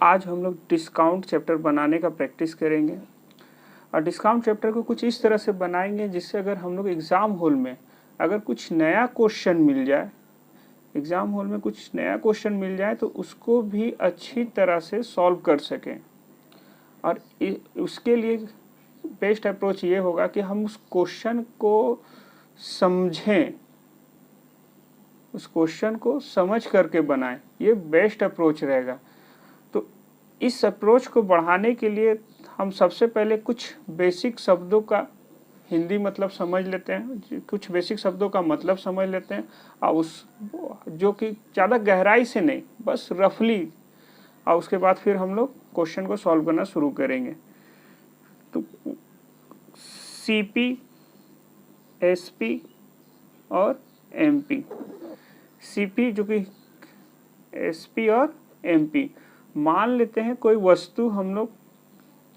आज हम लोग डिस्काउंट चैप्टर बनाने का प्रैक्टिस करेंगे और डिस्काउंट चैप्टर को कुछ इस तरह से बनाएंगे जिससे अगर हम लोग एग्ज़ाम हॉल में अगर कुछ नया क्वेश्चन मिल जाए, एग्ज़ाम हॉल में कुछ नया क्वेश्चन मिल जाए तो उसको भी अच्छी तरह से सॉल्व कर सकें। और उसके लिए बेस्ट अप्रोच ये होगा कि हम उस क्वेश्चन को समझें, उस क्वेश्चन को समझ करके बनाएं, ये बेस्ट अप्रोच रहेगा। तो इस अप्रोच को बढ़ाने के लिए हम सबसे पहले कुछ बेसिक शब्दों का हिंदी मतलब समझ लेते हैं, कुछ बेसिक शब्दों का मतलब समझ लेते हैं और उस जो कि ज़्यादा गहराई से नहीं, बस रफली, और उसके बाद फिर हम लोग क्वेश्चन को सॉल्व करना शुरू करेंगे। तो सीपी, एसपी और एमपी। सीपी जो कि एसपी और एमपी, मान लेते हैं कोई वस्तु हम लोग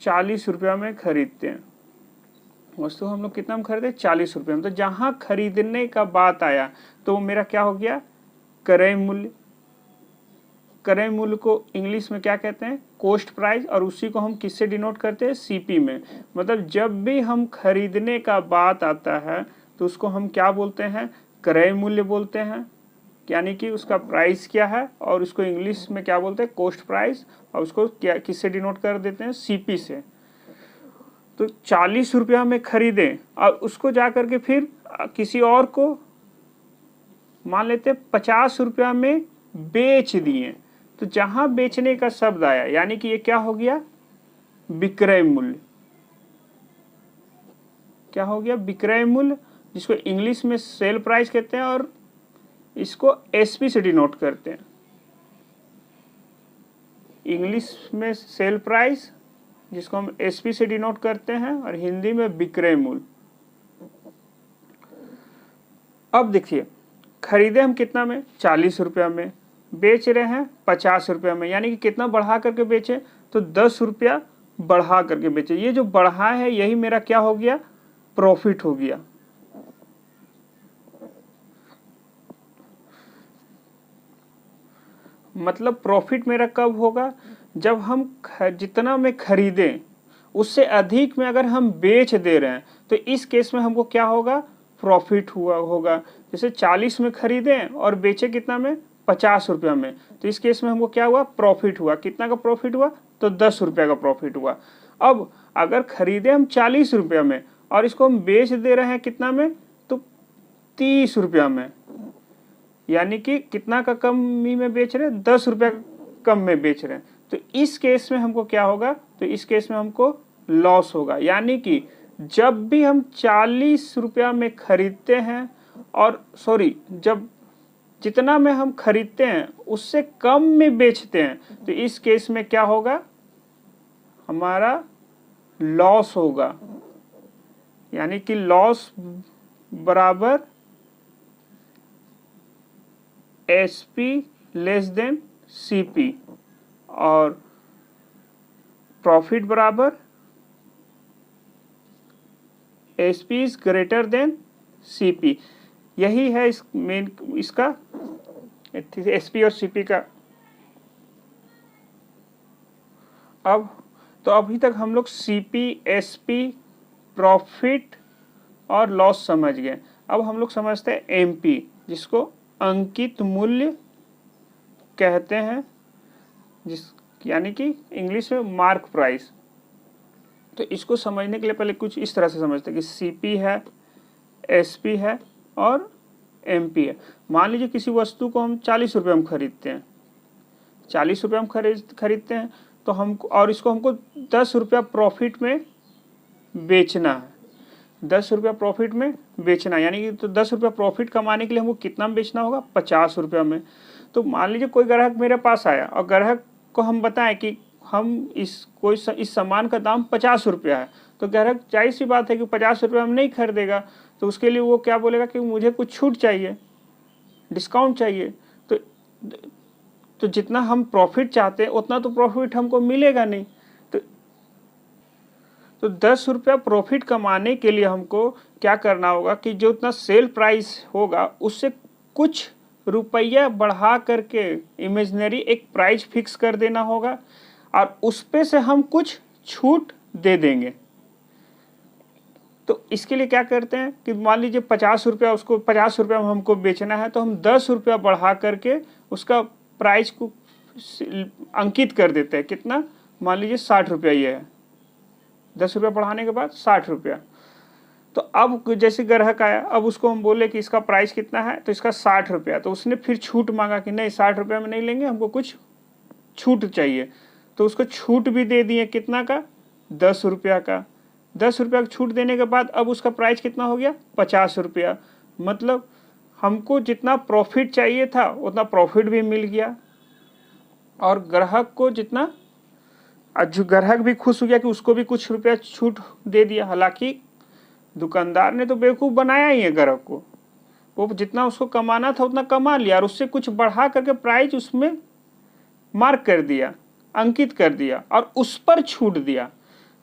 40 रुपया में खरीदते हैं। वस्तु हम लोग कितना में खरीदे? 40 रुपये में। तो जहाँ खरीदने का बात आया तो मेरा क्या हो गया? क्रय मूल्य। क्रय मूल्य को इंग्लिश में क्या कहते हैं? Cost price. और उसी को हम किससे डिनोट करते हैं? सीपी में। मतलब जब भी हम खरीदने का बात आता है तो उसको हम क्या बोलते हैं? क्रय मूल्य बोलते हैं, यानी कि उसका प्राइस क्या है, और उसको इंग्लिश में क्या बोलते हैं? Cost price. और उसको क्या किससे डिनोट कर देते हैं? सीपी से। तो 40 रुपया में खरीदें और उसको जा करके फिर किसी और को मान लेते 50 रुपया में बेच दिए, तो जहां बेचने का शब्द आया यानी कि ये क्या हो गया? विक्रय मूल्य। क्या हो गया? विक्रय मूल्य, जिसको इंग्लिश में सेल प्राइस कहते हैं और इसको एसपी से डिनोट करते हैं। इंग्लिश में सेल प्राइस, जिसको हम एसपी से डिनोट करते हैं, और हिंदी में विक्रय मूल्य। अब देखिए, खरीदे हम कितना में? 40 रुपया में। बेच रहे हैं 50 रुपया में, यानी कि कितना बढ़ा करके बेचे? तो 10 रुपया बढ़ा करके बेचे। ये जो बढ़ा है यही मेरा क्या हो गया? प्रॉफिट हो गया। मतलब प्रॉफिट मेरा कब होगा? जब हम जितना में खरीदें उससे अधिक में अगर हम बेच दे रहे हैं तो इस केस में हमको क्या होगा? प्रॉफिट हुआ होगा। जैसे 40 में खरीदें और बेचे कितना में? 50 रुपया में, तो इस केस में हमको क्या हुआ? प्रॉफिट हुआ। कितना का प्रॉफिट हुआ? तो 10 रुपया का प्रॉफिट हुआ। अब अगर खरीदे हम 40 रुपया में और इसको हम बेच दे रहे हैं कितना में? तो 30 रुपया में, यानी कि कितना का कमी में बेच रहे हैं? 10 रुपया कम में बेच रहे हैं। तो इस केस में हमको क्या होगा? तो इस केस में हमको लॉस होगा। यानी कि जब भी हम 40 रुपया में खरीदते हैं और जब जितना में हम खरीदते हैं उससे कम में बेचते हैं तो इस केस में क्या होगा? हमारा लॉस होगा। यानी कि लॉस बराबर एसपी लेस देन सीपी, और प्रॉफिट बराबर SP is greater than CP. यही है इस मेन इसका एसपी और सीपी का। अब तो अभी तक हम लोग सीपी, एसपी, प्रॉफिट और लॉस समझ गए। अब हम लोग समझते हैं एमपी, जिसको अंकित मूल्य कहते हैं, यानी कि इंग्लिश में मार्क प्राइस। तो इसको समझने के लिए पहले कुछ इस तरह से समझते हैं कि सीपी है, एसपी है और एमपी है। मान लीजिए किसी वस्तु को हम 40 रुपये में खरीदते हैं, 40 रुपये में खरीदते हैं तो हमको, और इसको हमको 10 रुपया प्रॉफिट में बेचना है। 10 रुपया प्रॉफिट में बेचना, यानी कि तो 10 रुपया प्रॉफिट कमाने के लिए हमको कितना में बेचना होगा? 50 रुपया में। तो मान लीजिए कोई ग्राहक मेरे पास आया और ग्राहक को हम बताएं कि हम इस सामान का दाम 50 रुपया है, तो ग्राहक जाहिर सी बात है कि 50 रुपया में नहीं खरीदेगा। तो उसके लिए वो क्या बोलेगा कि मुझे कुछ छूट चाहिए, डिस्काउंट चाहिए। तो जितना हम प्रॉफिट चाहते हैं उतना तो प्रॉफिट हमको मिलेगा नहीं। तो 10 रुपया प्रॉफिट कमाने के लिए हमको क्या करना होगा कि जो उतना सेल प्राइस होगा उससे कुछ रुपया बढ़ा करके इमेजिनरी एक प्राइस फिक्स कर देना होगा। और उस पे से हम कुछ छूट दे देंगे। तो इसके लिए क्या करते हैं कि मान लीजिए 50 रुपया, उसको 50 रुपया में हमको बेचना है, तो हम 10 रुपया बढ़ा करके उसका प्राइस को अंकित कर देते हैं। कितना? मान लीजिए 60 रुपया ये है, 10 रुपया बढ़ाने के बाद 60 रुपया। तो अब जैसे ग्राहक आया, अब उसको हम बोले कि इसका प्राइस कितना है, तो इसका 60 रुपया। तो उसने फिर छूट मांगा कि नहीं 60 रुपया में नहीं लेंगे, हमको कुछ छूट चाहिए। तो उसको छूट भी दे दिए, कितना का? 10 रुपया का। 10 रुपया का छूट देने के बाद अब उसका प्राइस कितना हो गया? 50 रुपया। मतलब हमको जितना प्रॉफिट चाहिए था उतना प्रॉफिट भी मिल गया, और ग्राहक को जितना, जो ग्राहक भी खुश हो गया कि उसको भी कुछ रुपया छूट दे दिया। हालांकि दुकानदार ने तो बेवकूफ़ बनाया ही है ग्राहक को, वो जितना उसको कमाना था उतना कमा लिया, और उससे कुछ बढ़ा करके प्राइस उसमें मार्क कर दिया, अंकित कर दिया, और उस पर छूट दिया।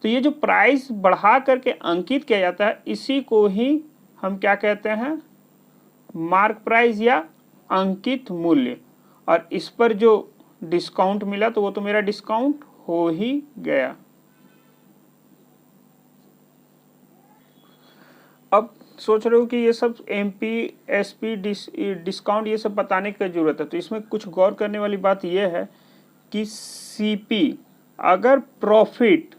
तो ये जो प्राइस बढ़ा करके अंकित किया जाता है, इसी को ही हम क्या कहते हैं? मार्क प्राइस या अंकित मूल्य। और इस पर जो डिस्काउंट मिला तो वो तो मेरा डिस्काउंट हो ही गया। अब सोच रहे हो कि ये सब एमपी, एसपी, डिस्काउंट ये सब बताने की जरूरत है। तो इसमें कुछ गौर करने वाली बात यह है कि सीपी अगर प्रॉफिट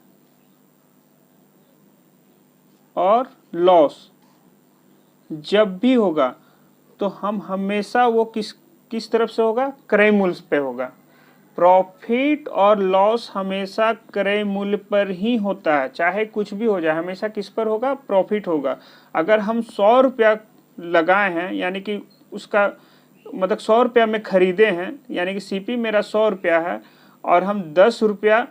और लॉस जब भी होगा तो हम हमेशा वो किस तरफ से होगा? क्रय मूल्य पे होगा। प्रॉफिट और लॉस हमेशा क्रय मूल्य पर ही होता है, चाहे कुछ भी हो जाए, हमेशा किस पर होगा? प्रॉफिट होगा। अगर हम 100 रुपया लगाए हैं, यानी कि उसका मतलब 100 रुपया में खरीदे हैं, यानी कि सीपी मेरा 100 रुपया है, और हम 10 रुपया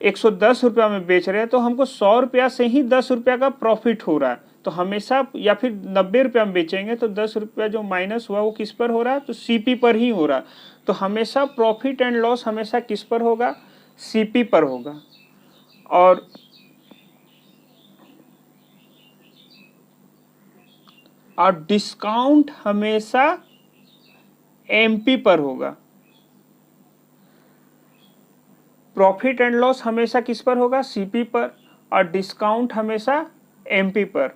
110 रुपया में बेच रहे हैं, तो हमको 100 रुपया से ही 10 रुपया का प्रॉफिट हो रहा है। तो हमेशा, या फिर 90 रुपया में बेचेंगे तो 10 रुपया जो माइनस हुआ वो किस पर हो रहा है? तो सीपी पर ही हो रहा है। तो हमेशा प्रॉफिट एंड लॉस हमेशा किस पर होगा? सीपी पर होगा। और डिस्काउंट हमेशा एमपी पर होगा। प्रॉफिट एंड लॉस हमेशा किस पर होगा? सीपी पर, और डिस्काउंट हमेशा एमपी पर।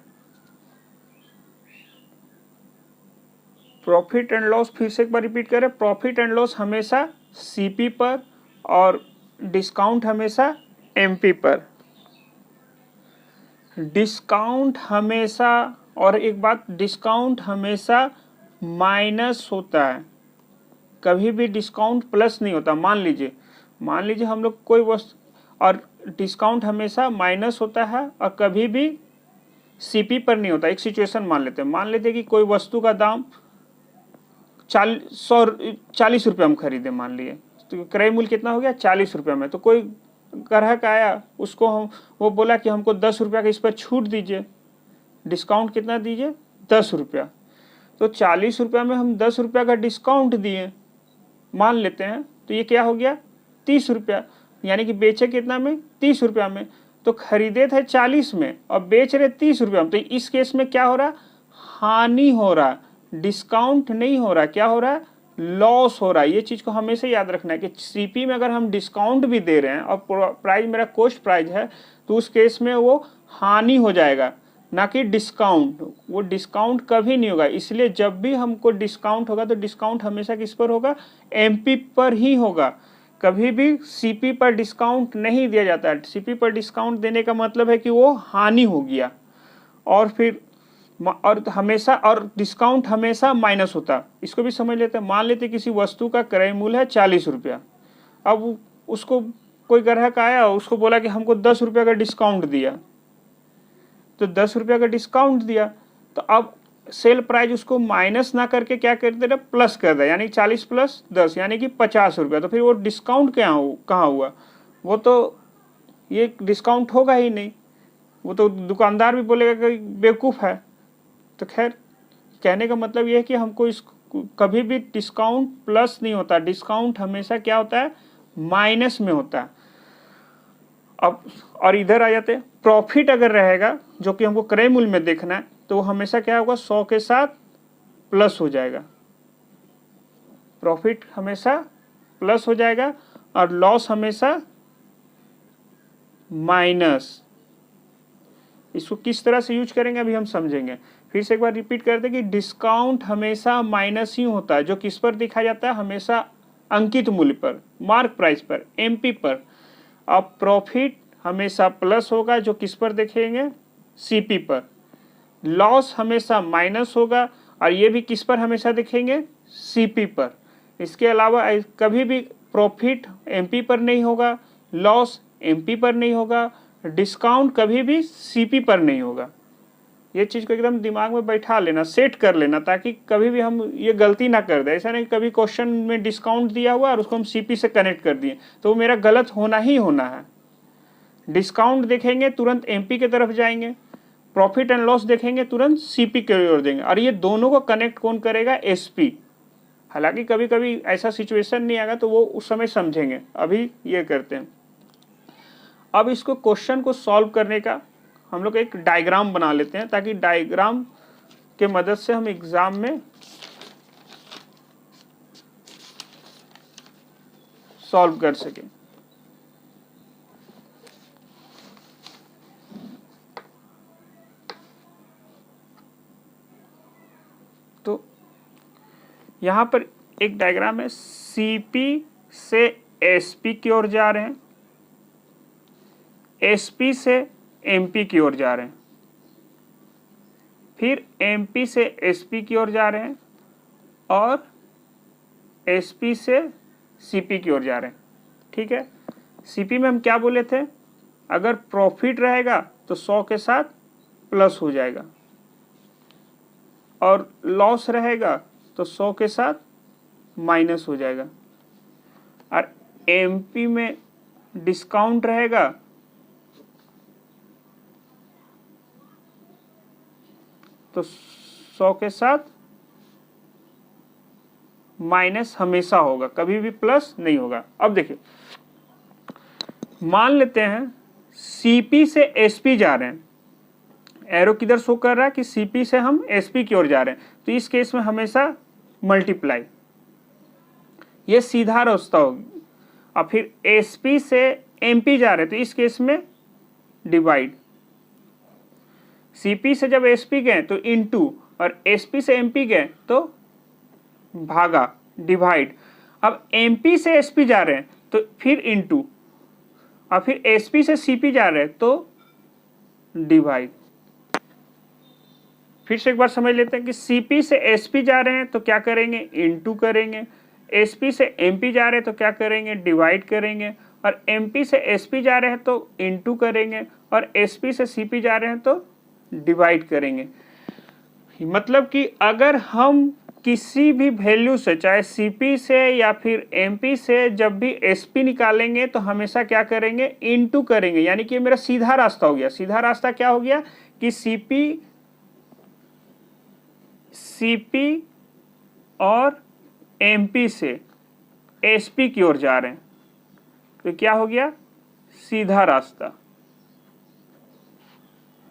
प्रॉफिट एंड लॉस फिर से एक बार रिपीट करें, प्रॉफिट एंड लॉस हमेशा सीपी पर और डिस्काउंट हमेशा एमपी पर। डिस्काउंट हमेशा, और एक बात, डिस्काउंट हमेशा माइनस होता है, कभी भी डिस्काउंट प्लस नहीं होता। मान लीजिए हम लोग कोई वस्तु, और डिस्काउंट हमेशा माइनस होता है और कभी भी सीपी पर नहीं होता। एक सिचुएशन मान लेते हैं कि कोई वस्तु का दाम 40 रुपये हम खरीदे, मान लिए, तो क्रय मूल्य कितना हो गया? 40 रुपये में। तो कोई ग्राहक आया, उसको वो बोला कि हमको 10 रुपया का इस पर छूट दीजिए, डिस्काउंट कितना दीजिए? 10 रुपया। तो 40 रुपया में हम 10 रुपया का डिस्काउंट दिए, मान लेते हैं, तो ये क्या हो गया? 30 रुपया। यानी कि बेचे कितना में? 30 रुपया में। तो खरीदे थे 40 में और बेच रहे 30 रुपया में। तो इस केस में क्या हो रहा? हानि हो रहा, डिस्काउंट नहीं हो रहा। क्या हो रहा है? लॉस हो रहा है। ये चीज को हमेशा याद रखना है कि सीपी में अगर हम डिस्काउंट भी दे रहे हैं और प्राइस मेरा कॉस्ट प्राइस है, तो उस केस में वो हानि हो जाएगा, ना कि डिस्काउंट। वो डिस्काउंट कभी नहीं होगा। इसलिए जब भी हमको डिस्काउंट होगा तो डिस्काउंट हमेशा किस पर होगा? एमपी पर ही होगा। कभी भी सीपी पर डिस्काउंट नहीं दिया जाता है। सीपी पर डिस्काउंट देने का मतलब है कि वो हानि हो गया। और हमेशा, और डिस्काउंट हमेशा माइनस होता। इसको भी समझ लेते हैं। मान लेते किसी वस्तु का क्रय मूल्य है 40 रुपया। अब उसको कोई ग्राहक आया, उसको बोला कि हमको 10 रुपया का डिस्काउंट दिया, तो 10 रुपया का डिस्काउंट दिया, तो अब सेल प्राइस उसको माइनस ना करके क्या कर दे रहे? प्लस कर दे, यानी 40 प्लस 10 यानी कि 50 रुपया। तो फिर वो डिस्काउंट कहाँ हुआ? वो तो ये डिस्काउंट होगा ही नहीं। वो तो दुकानदार भी बोलेगा कि बेवकूफ़ है। तो खैर, कहने का मतलब ये है कि हमको कभी भी डिस्काउंट प्लस नहीं होता। डिस्काउंट हमेशा क्या होता है? माइनस में होता है। अब और इधर आ जाते हैं, प्रॉफिट अगर रहेगा, जो कि हमको क्रय मूल्य में देखना है, तो वो हमेशा क्या होगा? 100 के साथ प्लस हो जाएगा। प्रॉफिट हमेशा प्लस हो जाएगा और लॉस हमेशा माइनस, इसको किस तरह से यूज करेंगे अभी हम समझेंगे। फिर से एक बार रिपीट करते कि डिस्काउंट हमेशा माइनस ही होता है, जो किस पर दिखाया जाता है, हमेशा अंकित मूल्य पर, मार्क प्राइस पर, एमपी पर। अब प्रॉफिट हमेशा प्लस होगा, जो किस पर देखेंगे, सीपी पर। लॉस हमेशा माइनस होगा, और ये भी किस पर हमेशा दिखेंगे, सीपी पर। इसके अलावा कभी भी प्रॉफिट एमपी पर नहीं होगा, लॉस एमपी पर नहीं होगा, डिस्काउंट कभी भी सीपी पर नहीं होगा। ये चीज़ को एकदम दिमाग में बैठा लेना, सेट कर लेना, ताकि कभी भी हम ये गलती ना कर दें। ऐसा नहीं कभी क्वेश्चन में डिस्काउंट दिया हुआ और उसको हम सीपी से कनेक्ट कर दिए, तो वो मेरा गलत होना ही होना है। डिस्काउंट देखेंगे तुरंत एमपी की तरफ जाएंगे, प्रॉफिट एंड लॉस देखेंगे तुरंत सीपी की ओर देंगे, और ये दोनों को कनेक्ट कौन करेगा, एसपी। हालांकि कभी कभी ऐसा सिचुएशन नहीं आएगा तो वो उस समय समझेंगे, अभी ये करते हैं। अब इसको क्वेश्चन को सॉल्व करने का हम लोग एक डायग्राम बना लेते हैं, ताकि डायग्राम के मदद से हम एग्जाम में सॉल्व कर सकें। तो यहां पर एक डायग्राम है, सीपी से एसपी की ओर जा रहे हैं, एसपी से एमपी की ओर जा रहे हैं, फिर एमपी से एसपी की ओर जा रहे हैं, और एसपी से सीपी की ओर जा रहे हैं। ठीक है, सीपी में हम क्या बोले थे, अगर प्रॉफिट रहेगा तो 100 के साथ प्लस हो जाएगा, और लॉस रहेगा तो 100 के साथ माइनस हो जाएगा, और एमपी में डिस्काउंट रहेगा तो 100 के साथ माइनस हमेशा होगा, कभी भी प्लस नहीं होगा। अब देखिए, मान लेते हैं सीपी से एसपी जा रहे हैं, एरो किधर शो कर रहा है कि सीपी से हम एसपी की ओर जा रहे हैं, तो इस केस में हमेशा मल्टीप्लाई, ये सीधा रास्ता होगी। और फिर एसपी से एमपी जा रहे हैं, तो इस केस में डिवाइड। सीपी से जब एसपी गए तो इनटू, और एसपी से एमपी गए तो भागा, डिवाइड। अब एमपी से एसपी जा रहे हैं तो फिर इनटू, और फिर एसपी से सीपी जा रहे हैं तो डिवाइड। फिर से एक बार समझ लेते हैं कि सीपी से एसपी जा रहे हैं तो क्या करेंगे, इनटू करेंगे, एसपी से एमपी जा रहे हैं तो क्या करेंगे, डिवाइड करेंगे, और एमपी से एसपी जा रहे हैं तो इनटू करेंगे, और एसपी से सीपी जा रहे हैं तो डिवाइड करेंगे। मतलब कि अगर हम किसी भी वैल्यू से, चाहे सीपी से या फिर एमपी से, जब भी एसपी निकालेंगे तो हमेशा क्या करेंगे, इनटू करेंगे। यानी कि मेरा सीधा रास्ता हो गया। सीधा रास्ता क्या हो गया कि सीपी और एमपी से एसपी की ओर जा रहे हैं, तो क्या हो गया, सीधा रास्ता।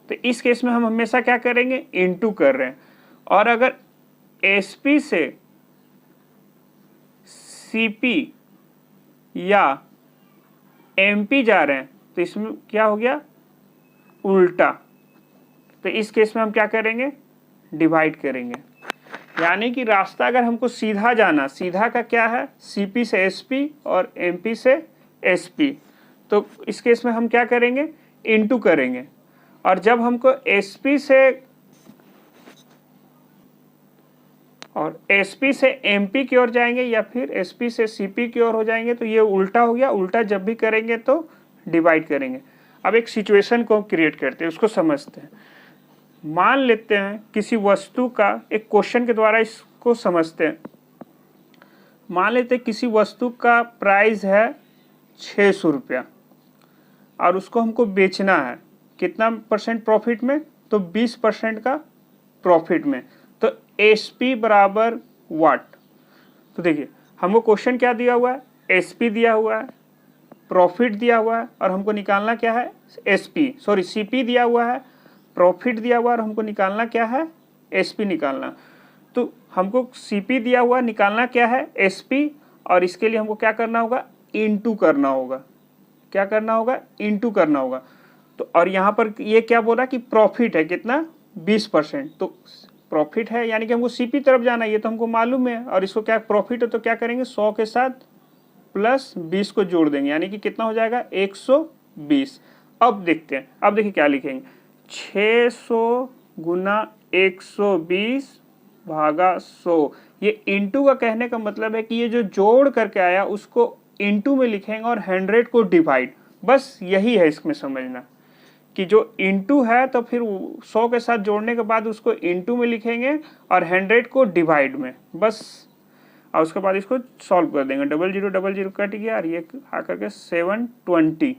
तो इस केस में हम हमेशा क्या करेंगे, इनटू कर रहे हैं। और अगर एसपी से सीपी या एमपी जा रहे हैं तो इसमें क्या हो गया, उल्टा। तो इस केस में हम क्या करेंगे, डिवाइड करेंगे। यानी कि रास्ता अगर हमको सीधा जाना, सीधा का क्या है, सीपी से एसपी और एमपी से एसपी, तो इस केस में हम क्या करेंगे, इनटू करेंगे। और जब हमको एसपी से एमपी की ओर जाएंगे या फिर एसपी से सीपी की ओर हो जाएंगे तो ये उल्टा हो गया। उल्टा जब भी करेंगे तो डिवाइड करेंगे। अब एक सिचुएशन को क्रिएट करते हैं, उसको समझते हैं। मान लेते हैं किसी वस्तु का, एक क्वेश्चन के द्वारा इसको समझते हैं। मान लेते हैं किसी वस्तु का प्राइस है 600 रुपया और उसको हमको बेचना है कितना परसेंट प्रॉफिट में, तो 20% का प्रॉफिट में। तो एसपी बराबर वाट। तो देखिए हमको क्वेश्चन क्या दिया हुआ है, एसपी दिया हुआ है, प्रॉफिट दिया हुआ है, और हमको निकालना क्या है, सीपी दिया हुआ है, प्रॉफिट दिया हुआ है, और हमको निकालना क्या है, एसपी निकालना। तो हमको सीपी दिया हुआ, निकालना क्या है, एसपी, और इसके लिए हमको क्या करना होगा, इनटू करना होगा। क्या करना होगा, इनटू करना होगा। तो और यहाँ पर ये क्या बोला कि प्रॉफिट है कितना, 20%। तो प्रॉफिट है यानी कि हमको सीपी तरफ जाना है, ये तो हमको मालूम है। और इसको क्या प्रॉफिट है तो क्या करेंगे, 100 के साथ प्लस 20 को जोड़ देंगे, यानी कि कितना हो जाएगा, 120। अब देखते हैं, अब देखिए क्या लिखेंगे, 600 गुना 120 भागा 100। ये इंटू का कहने का मतलब है कि ये जो जोड़ करके आया उसको इंटू में लिखेंगे और 100 को डिवाइड, बस यही है इसमें समझना कि जो इंटू है तो फिर 100 के साथ जोड़ने के बाद उसको इंटू में लिखेंगे और 100 को डिवाइड में, बस। और उसके बाद इसको सॉल्व कर देंगे, 0000 कट गया और ये आकर के 720,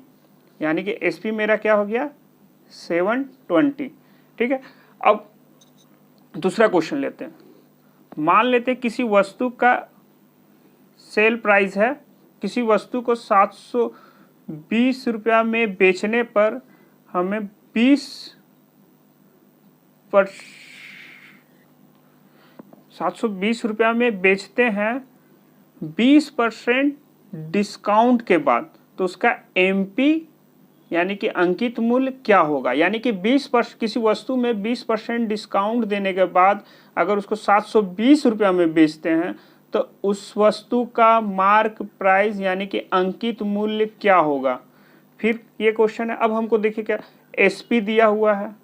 यानी कि एसपी मेरा क्या हो गया, 720। ठीक है, अब दूसरा क्वेश्चन लेते हैं। मान लेते हैं किसी वस्तु का सेल प्राइस है, किसी वस्तु को 720 रुपया में बेचने पर हमें 720 रुपया में बेचते हैं 20% डिस्काउंट के बाद, तो उसका एमपी यानी कि अंकित मूल्य क्या होगा। यानी कि 20% किसी वस्तु में 20% डिस्काउंट देने के बाद अगर उसको 720 रुपया में बेचते हैं तो उस वस्तु का मार्क प्राइस यानी कि अंकित मूल्य क्या होगा। फिर ये क्वेश्चन है, अब हमको देखिए क्या, एसपी दिया हुआ है,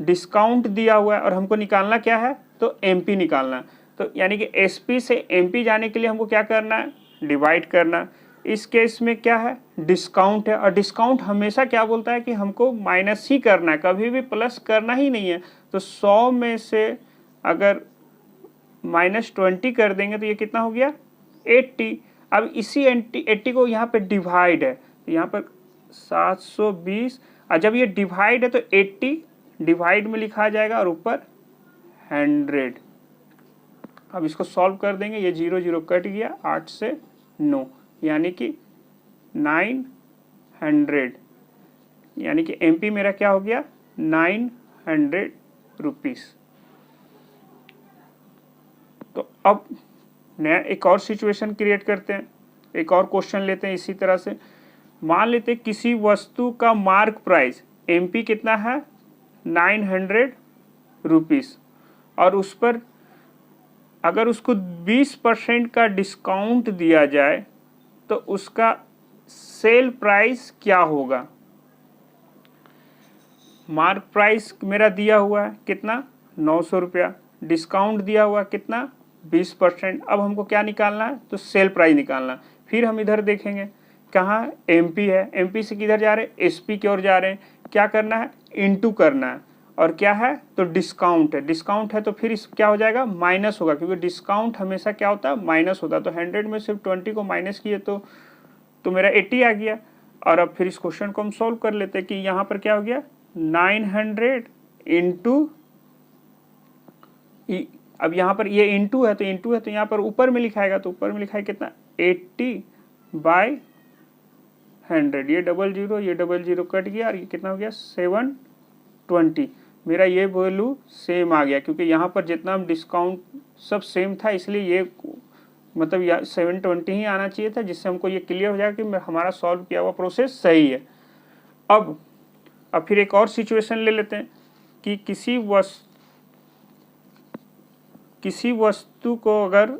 डिस्काउंट दिया हुआ है और हमको निकालना क्या है, तो एमपी निकालना है। तो यानी कि एसपी से एमपी जाने के लिए हमको क्या करना है, डिवाइड करना। इस केस में क्या है, डिस्काउंट है, और डिस्काउंट हमेशा क्या बोलता है कि हमको माइनस ही करना है, कभी भी प्लस करना ही नहीं है। तो 100 में से अगर -20 कर देंगे तो ये कितना हो गया, 80। अब इसी 80 को यहाँ पे डिवाइड है, तो यहाँ पर 720, और जब ये डिवाइड है तो 80 डिवाइड में लिखा जाएगा और ऊपर 100। अब इसको सॉल्व कर देंगे, ये 0 0 कट गया, 8 से 9 यानी कि 900, यानी कि एमपी मेरा क्या हो गया, 900 रुपीस। तो अब नया एक और सिचुएशन क्रिएट करते हैं, एक और क्वेश्चन लेते हैं इसी तरह से। मान लेते हैं किसी वस्तु का मार्क प्राइस एमपी कितना है, 900 रुपीस, और उस पर अगर उसको 20% का डिस्काउंट दिया जाए तो उसका सेल प्राइस क्या होगा। मार्क प्राइस मेरा दिया हुआ है कितना, 900 रुपया, डिस्काउंट दिया हुआ कितना, 20%। अब हमको क्या निकालना है, तो सेल प्राइस निकालना है। फिर हम इधर देखेंगे कहाँ एमपी है, एमपी से किधर जा रहे हैं, एसपी की ओर जा रहे हैं। क्या करना है, इनटू करना है, और क्या है, तो डिस्काउंट है, डिस्काउंट है तो फिर इस क्या हो जाएगा, माइनस होगा, क्योंकि डिस्काउंट हमेशा क्या होता है, माइनस होता है। तो 100 में सिर्फ 20 को माइनस किए तो मेरा 80 आ गया। और अब फिर इस क्वेश्चन को हम सॉल्व कर लेते हैं कि यहाँ पर क्या हो गया, 900 इंटू, अब यहाँ पर ये इंटू है तो यहाँ पर ऊपर में लिखाएगा, तो ऊपर में लिखा है कितना, 80/100। ये 00 ये 00 कट गया और ये कितना हो गया, 720। मेरा ये वैल्यू सेम आ गया, क्योंकि यहाँ पर जितना हम डिस्काउंट सब सेम था, इसलिए ये मतलब 720 ही आना चाहिए था, जिससे हमको ये क्लियर हो जाएगा कि हमारा सॉल्व किया हुआ प्रोसेस सही है। अब फिर एक और सिचुएशन ले लेते हैं कि किसी वस्तु को अगर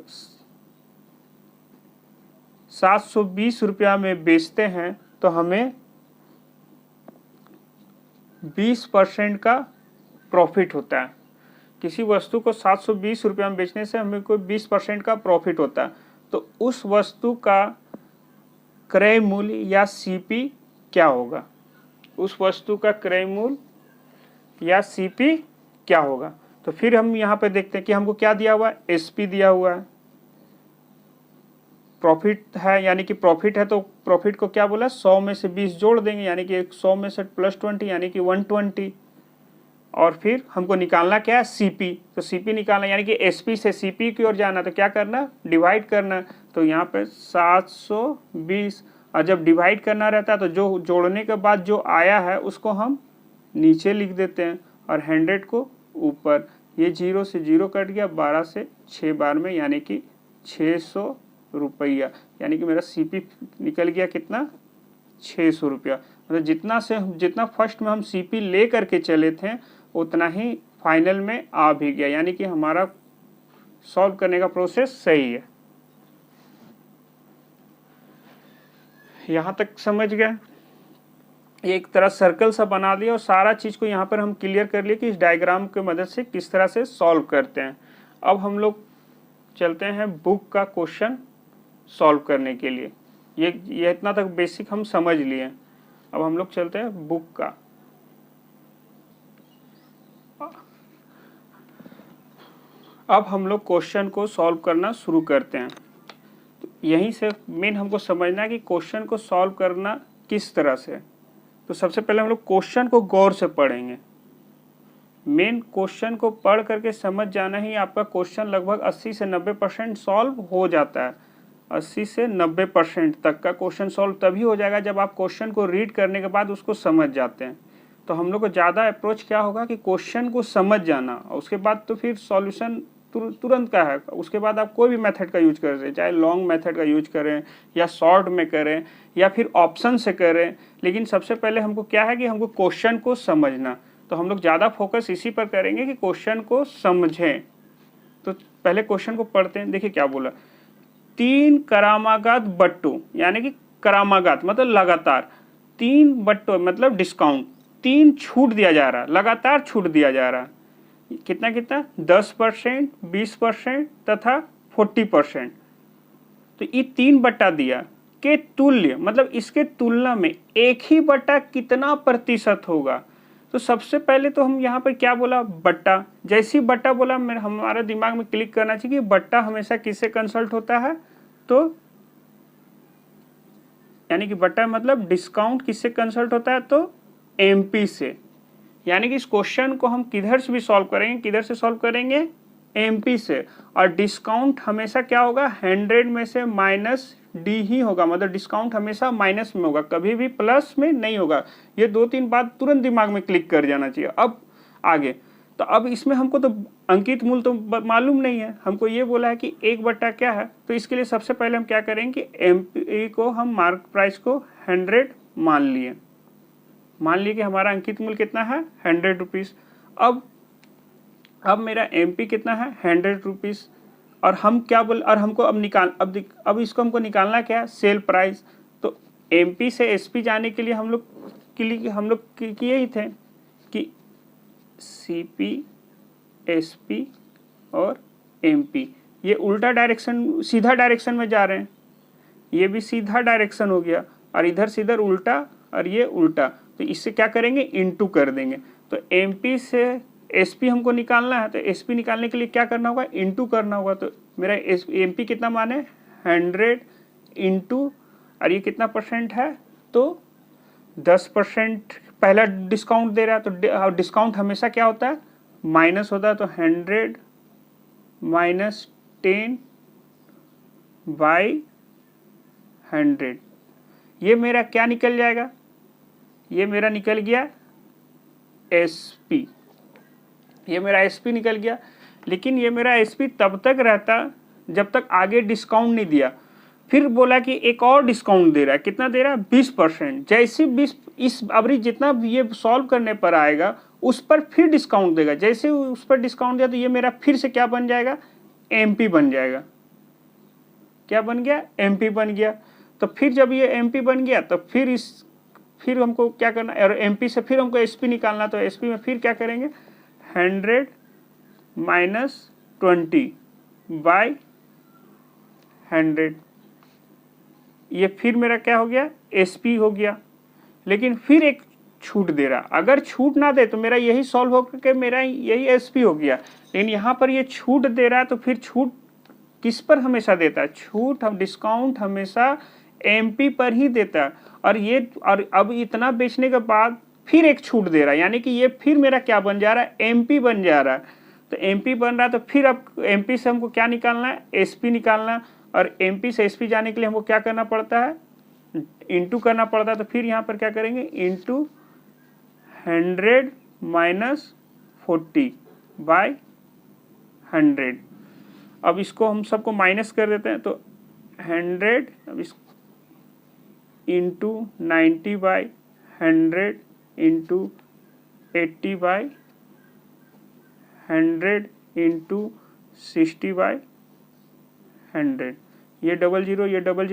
720 रुपया में बेचते हैं तो हमें 20% का प्रॉफिट होता है। किसी वस्तु को 720 रुपया में बेचने से हमें कोई 20% का प्रॉफिट होता है। तो उस वस्तु का क्रय मूल्य या सीपी क्या होगा, उस वस्तु का क्रय मूल्य या सीपी क्या होगा। तो फिर हम यहाँ पे देखते हैं कि हमको क्या दिया हुआ है, एसपी दिया हुआ है, प्रॉफिट है, यानी कि प्रॉफिट है तो प्रॉफिट को क्या बोला, 100 में से 20 जोड़ देंगे, यानी कि 100 में से +20 यानी कि 120। और फिर हमको निकालना क्या है, सीपी। तो सीपी निकालना यानी कि एसपी से सीपी की ओर जाना, तो क्या करना, डिवाइड करना। तो यहाँ पे 720, और जब डिवाइड करना रहता है तो जो जोड़ने के बाद जो आया है उसको हम नीचे लिख देते हैं और 100 को ऊपर। ये 0 से 0 कट गया, 12 से 6 बार में, यानी कि 600 रुपया, यानी कि मेरा सीपी निकल गया कितना, 600 रुपया। मतलब जितना फर्स्ट में हम सीपी ले करके चले थे उतना ही फाइनल में आ भी गया, यानी कि हमारा सॉल्व करने का प्रोसेस सही है। यहाँ तक समझ गए? एक तरह सर्कल सा बना दिया और सारा चीज को यहाँ पर हम क्लियर कर लिए कि इस डायग्राम की मदद से किस तरह से सॉल्व करते हैं। अब हम लोग चलते हैं बुक का क्वेश्चन सॉल्व करने के लिए। ये इतना तक बेसिक हम समझ लिए। अब हम लोग चलते हैं बुक का। अब हम लोग क्वेश्चन को सॉल्व करना शुरू करते हैं। तो यहीं से मेन हमको समझना है कि क्वेश्चन को सॉल्व करना किस तरह से। तो सबसे पहले हम लोग क्वेश्चन को गौर से पढ़ेंगे। मेन क्वेश्चन को पढ़ करके समझ जाना ही आपका क्वेश्चन लगभग 80 से 90% सॉल्व हो जाता है। 80 से 90% तक का क्वेश्चन सॉल्व तभी हो जाएगा जब आप क्वेश्चन को रीड करने के बाद उसको समझ जाते हैं। तो हम लोग को ज़्यादा अप्रोच क्या होगा कि क्वेश्चन को समझ जाना, और उसके बाद तो फिर सॉल्यूशन तुरंत का है। उसके बाद आप कोई भी मेथड का यूज कर रहे हैं, चाहे लॉन्ग मेथड का यूज करें या शॉर्ट में करें या फिर ऑप्शन से करें, लेकिन सबसे पहले हमको क्या है कि हमको क्वेश्चन को समझना। तो हम लोग ज़्यादा फोकस इसी पर करेंगे कि क्वेश्चन को समझें। तो पहले क्वेश्चन को पढ़ते हैं। देखिए क्या बोला, 3 करामागत बट्टू, यानी कि करामागत मतलब लगातार, 3 बट्टो मतलब डिस्काउंट, 3 छूट दिया जा रहा है, लगातार छूट दिया जा रहा है। कितना कितना 10%, 20% तथा 40%। तो ये 3 बट्टा दिया के तुल्य मतलब इसके तुलना में एक ही बट्टा कितना प्रतिशत होगा। तो सबसे पहले तो हम यहाँ पर क्या बोला, बट्टा। जैसी बट्टा बोला मेरे हमारे दिमाग में क्लिक करना चाहिए कि बट्टा हमेशा किससे कंसल्ट होता है, तो यानी कि बट्टा मतलब डिस्काउंट किससे कंसल्ट होता है, तो एमपी से। यानी कि इस क्वेश्चन को हम किधर से भी सॉल्व करेंगे, किधर से सॉल्व करेंगे, एमपी से। और डिस्काउंट हमेशा क्या होगा, 100 में से माइनस डी ही होगा, मतलब डिस्काउंट हमेशा माइनस में होगा, कभी भी प्लस में नहीं होगा। ये 2-3 बात तुरंत दिमाग में क्लिक कर जाना चाहिए। अब आगे तो अब इसमें हमको तो अंकित मूल्य तो मालूम नहीं है, हमको ये बोला है कि 1 बट्टा क्या है। तो इसके लिए सबसे पहले हम क्या करेंगे कि एमपी को हम मार्क प्राइस को 100 मान लिए कि हमारा अंकित मूल्य कितना है, 100 रुपीज़। अब मेरा एमपी कितना है, 100 रुपीज़। और हम क्या बोल, और हमको अब इसको हमको निकालना क्या है, सेल प्राइस। तो एमपी से एसपी जाने के लिए हम लोग किए ही थे कि सीपी, एसपी और एमपी, ये उल्टा डायरेक्शन, सीधा डायरेक्शन में जा रहे हैं। ये भी सीधा डायरेक्शन हो गया और इधर से इधर उल्टा और ये उल्टा। तो इससे क्या करेंगे, इनटू कर देंगे। तो एमपी से एसपी हमको निकालना है, तो एसपी निकालने के लिए क्या करना होगा, इनटू करना होगा। तो मेरा एमपी कितना माने, 100 इंटू, और ये कितना परसेंट है, तो 10% पहला डिस्काउंट दे रहा है। तो डिस्काउंट हमेशा क्या होता है, माइनस होता है। तो 100 माइनस 10 बाई 100, ये मेरा क्या निकल जाएगा, ये मेरा निकल गया एसपी, ये मेरा एसपी निकल गया। लेकिन ये मेरा एसपी तब तक रहता जब तक आगे डिस्काउंट नहीं दिया। फिर बोला कि एक और डिस्काउंट दे रहा है, कितना दे रहा है, 20%। जैसे 20 इस अवरी जितना ये सॉल्व करने पर आएगा उस पर फिर डिस्काउंट देगा। जैसे उस पर डिस्काउंट दिया तो ये मेरा फिर से क्या बन जाएगा, एमपी बन जाएगा। क्या बन गया, एमपी बन गया। तो फिर जब ये एमपी बन गया तो फिर हमको क्या करना, और एमपी से फिर हमको एसपी निकालना। तो एसपी में फिर क्या करेंगे, 100 माइनस 20 बाई 100, ये फिर मेरा क्या हो गया, एसपी हो गया। लेकिन फिर एक छूट दे रहा, अगर छूट ना दे तो मेरा यही सॉल्व हो करके मेरा यही एसपी हो गया। लेकिन यहाँ पर ये छूट दे रहा है, तो फिर छूट किस पर हमेशा देता है, छूट हम डिस्काउंट हमेशा एमपी पर ही देता है। और अब इतना बेचने के बाद फिर एक छूट दे रहा है, यानी कि ये फिर मेरा क्या बन जा रहा है, एमपी बन जा रहा है। तो एमपी बन रहा है, तो फिर अब एमपी से हमको क्या निकालना है, एसपी निकालना है। और एमपी से एसपी जाने के लिए हमको क्या करना पड़ता है, इंटू करना पड़ता है। तो फिर यहाँ पर क्या करेंगे, इंटू 100 माइनस 40 बाई 100। अब इसको हम सबको माइनस कर देते हैं। तो 100, अब इंटू 90/100 इंटू 80/100 इंटू 60/100। ये डबल जीरो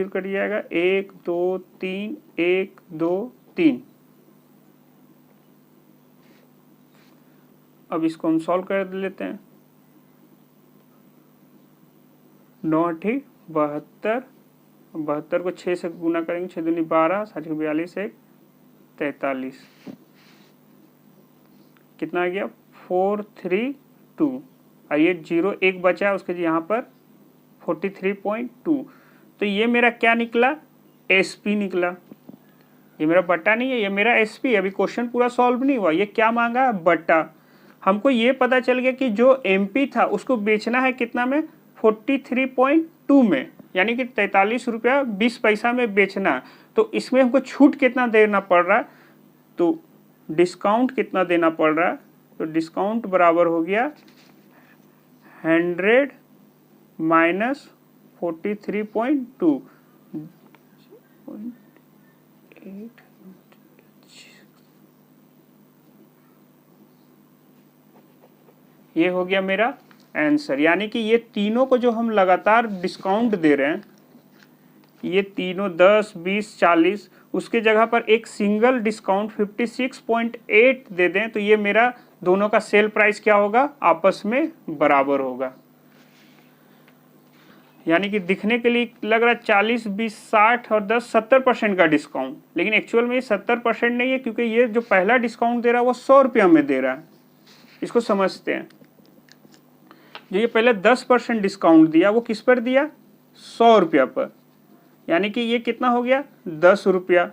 कट जाएगा, 1 2 3 1 2 3। अब इसको हम सॉल्व कर लेते हैं। 9 8 72, 72 को 6 से गुना करेंगे, 6 दूनी 12, 7 42 1 43। कितना आ गया 432। और ये 0 1 बचा, उसके यहाँ पर 43.2। तो ये मेरा क्या निकला, एसपी निकला। ये मेरा बट्टा नहीं है, ये मेरा एसपी। अभी क्वेश्चन पूरा सॉल्व नहीं हुआ, ये क्या मांगा, बट्टा। हमको ये पता चल गया कि जो एमपी था उसको बेचना है कितना में, 43.2 में, यानी कि 43 रुपया 20 पैसा में बेचना। तो इसमें हमको छूट कितना देना पड़ रहा है, तो डिस्काउंट कितना देना पड़ रहा है, तो डिस्काउंट बराबर हो गया 100 माइनस 43.2। ये हो गया मेरा आंसर। यानी कि ये तीनों को जो हम लगातार डिस्काउंट दे रहे हैं, ये तीनों 10 20 40, उसके जगह पर एक सिंगल डिस्काउंट 56.8 दे दें, तो ये मेरा दोनों का सेल प्राइस क्या होगा, आपस में बराबर होगा। यानी कि दिखने के लिए लग रहा है 40 20 60 और 10 70% का डिस्काउंट, लेकिन एक्चुअल में ये 70% नहीं है, क्योंकि ये जो पहला डिस्काउंट दे रहा है वो 100 रुपया में दे रहा है। इसको समझते हैं। जो ये पहले 10% डिस्काउंट दिया वो किस पर दिया, 100 रुपया पर, यानी कि ये कितना हो गया 10 रुपया।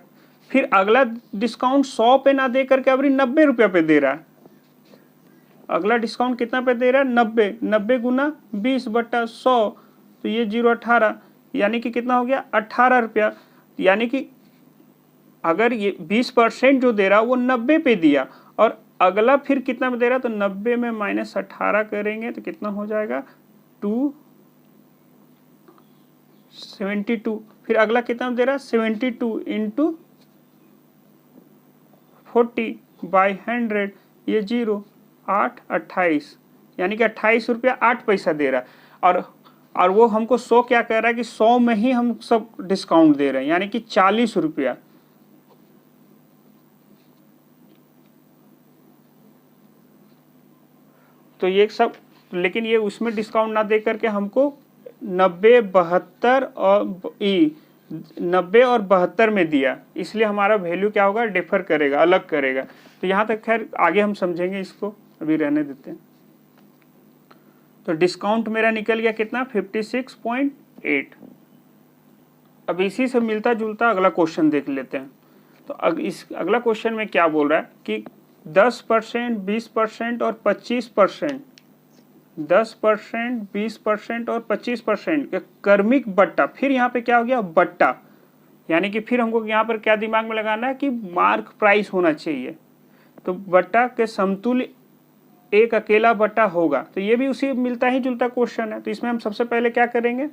फिर अगला डिस्काउंट 100 पे ना दे करके अभी 90 रुपया पे दे रहा है। अगला डिस्काउंट कितना पे दे रहा है, 90। 90 गुना 20/100, तो ये 0.18, यानी कि कितना हो गया 18 रुपया। यानी कि अगर ये 20% जो दे रहा है वो 90 पे दिया, और अगला फिर कितना में दे रहा है, तो 90 में -18 करेंगे तो कितना हो जाएगा 272। फिर अगला कितना दे रहा है 72 इंटू 40/100, ये 0 8 28, यानी कि 28 रुपया 8 पैसा दे रहा है। और वो हमको 100 क्या कह रहा है कि 100 में ही हम सब डिस्काउंट दे रहे हैं, यानी कि 40 रुपया। तो ये सब, लेकिन ये उसमें डिस्काउंट ना दे करके हमको 90 और 72 में दिया, इसलिए हमारा वैल्यू क्या होगा, डिफर करेगा, अलग करेगा। तो यहाँ तक खैर आगे हम समझेंगे, इसको अभी रहने देते हैं। तो डिस्काउंट मेरा निकल गया कितना 56.8। अब इसी से मिलता जुलता अगला क्वेश्चन देख लेते हैं। तो इस अगला क्वेश्चन में क्या बोल रहा है कि 10%, 20% और 25%, 10%, 20% और 25% का क्रमिक बट्टा। फिर यहाँ पे क्या हो गया, बट्टा, यानी कि फिर हमको यहाँ पर क्या दिमाग में लगाना है कि मार्क प्राइस होना चाहिए। तो बट्टा के समतुल्य एक अकेला बट्टा होगा। तो ये भी उसी मिलता ही जुलता क्वेश्चन है। तो इसमें हम सबसे पहले क्या करेंगे,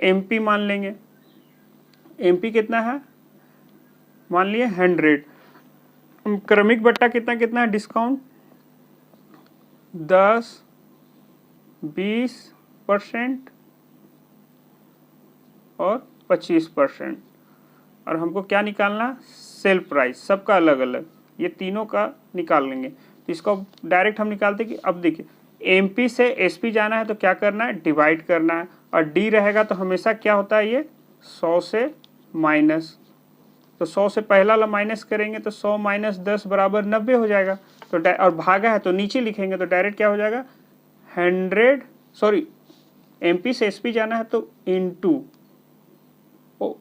एमपी मान लेंगे। एमपी कितना है, मान लिए 100। क्रमिक बट्टा कितना कितना है, डिस्काउंट 10 20% और 25%। और हमको क्या निकालना, सेल प्राइस, सबका अलग अलग, ये तीनों का निकाल लेंगे। तो इसको डायरेक्ट हम निकालते कि अब देखिए एमपी से एसपी जाना है तो क्या करना है, डिवाइड करना है। और डी रहेगा तो हमेशा क्या होता है, ये 100 से माइनस। तो 100 से पहला वाला माइनस करेंगे तो 100 माइनस 10 बराबर 90 हो जाएगा। तो और भागा है तो नीचे लिखेंगे तो डायरेक्ट क्या हो जाएगा 100, सॉरी एमपी से एसपी जाना है तो इंटू, ओ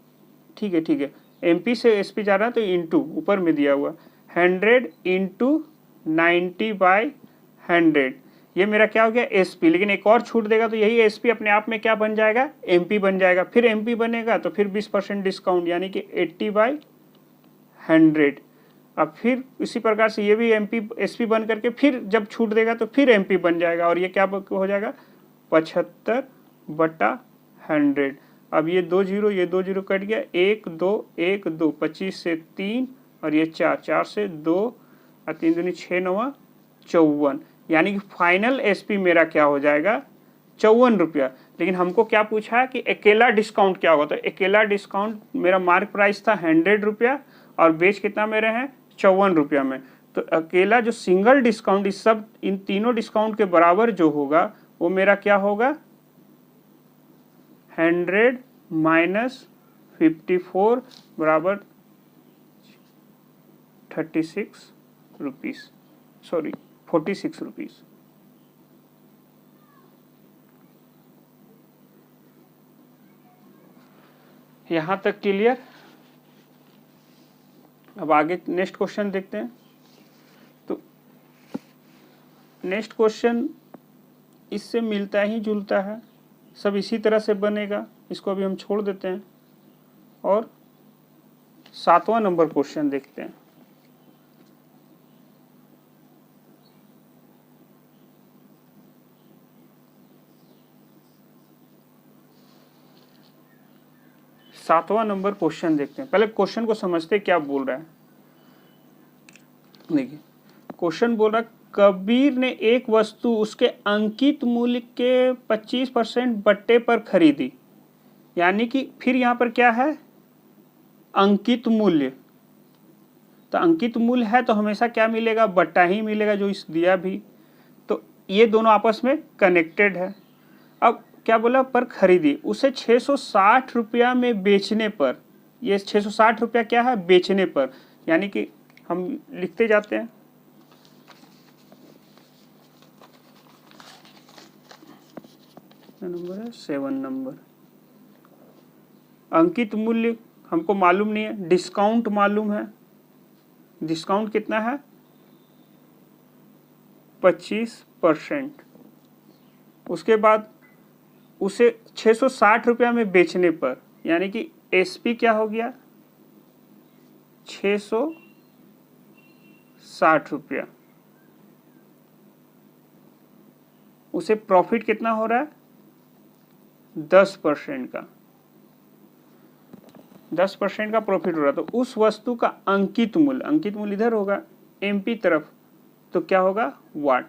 ठीक है, एमपी से एसपी जा रहा है तो इंटू, ऊपर में दिया हुआ 100 इंटू 90/100। ये मेरा क्या हो गया एसपी। लेकिन एक और छूट देगा तो यही एसपी अपने आप में क्या बन जाएगा, एमपी बन जाएगा। फिर एमपी बनेगा तो फिर 20% डिस्काउंट, यानी कि 80/100। अब फिर इसी प्रकार से ये भी एमपी एसपी बन करके फिर जब छूट देगा तो फिर एमपी बन जाएगा, और ये क्या हो जाएगा 75/100। अब ये 2 जीरो, ये 2 जीरो कट गया, 1 2 1 2, 25 से 3 और ये 4, 4 से 2 और 3 दूनी 6 9 54, यानी कि फाइनल एसपी मेरा क्या हो जाएगा 54 रुपया। लेकिन हमको क्या पूछा है कि अकेला डिस्काउंट क्या होगा, तो अकेला डिस्काउंट मेरा मार्क प्राइस था 100 रुपया और बेच कितना मेरे हैं 54 रुपया में। तो अकेला जो सिंगल डिस्काउंट इस सब इन तीनों डिस्काउंट के बराबर जो होगा वो मेरा क्या होगा 100 माइनस 54 बराबर 36 रुपीज़, सॉरी 46 रुपीज़। यहाँ तक क्लियर। अब आगे नेक्स्ट क्वेश्चन देखते हैं। तो नेक्स्ट क्वेश्चन इससे मिलता ही जुलता है, सब इसी तरह से बनेगा, इसको अभी हम छोड़ देते हैं और 7वां नंबर क्वेश्चन देखते हैं। सातवां नंबर क्वेश्चन देखते हैं। पहले क्वेश्चन को समझते क्या बोल रहा है। देखिए क्वेश्चन बोल रहा है कबीर ने एक वस्तु उसके अंकित मूल्य के 25% बट्टे पर खरीदी, यानी कि फिर यहाँ पर क्या है अंकित मूल्य। तो अंकित मूल्य है तो हमेशा क्या मिलेगा बट्टा ही मिलेगा, जो इस दिया भी। तो ये दोनों आपस में कनेक्टेड है। अब क्या बोला पर खरीदी, उसे 660 रुपया में बेचने पर, ये 660 रुपया क्या है बेचने पर, यानी कि हम लिखते जाते हैं नंबर है 7 नंबर। अंकित मूल्य हमको मालूम नहीं है, डिस्काउंट मालूम है, डिस्काउंट कितना है 25%। उसके बाद उसे 660 रुपया में बेचने पर, यानी कि एसपी क्या हो गया 660 रुपया। उसे प्रॉफिट कितना हो रहा है 10% का, 10% का प्रॉफिट हो रहा है। तो उस वस्तु का अंकित मूल्य, अंकित मूल्य इधर होगा एमपी तरफ, तो क्या होगा वाट।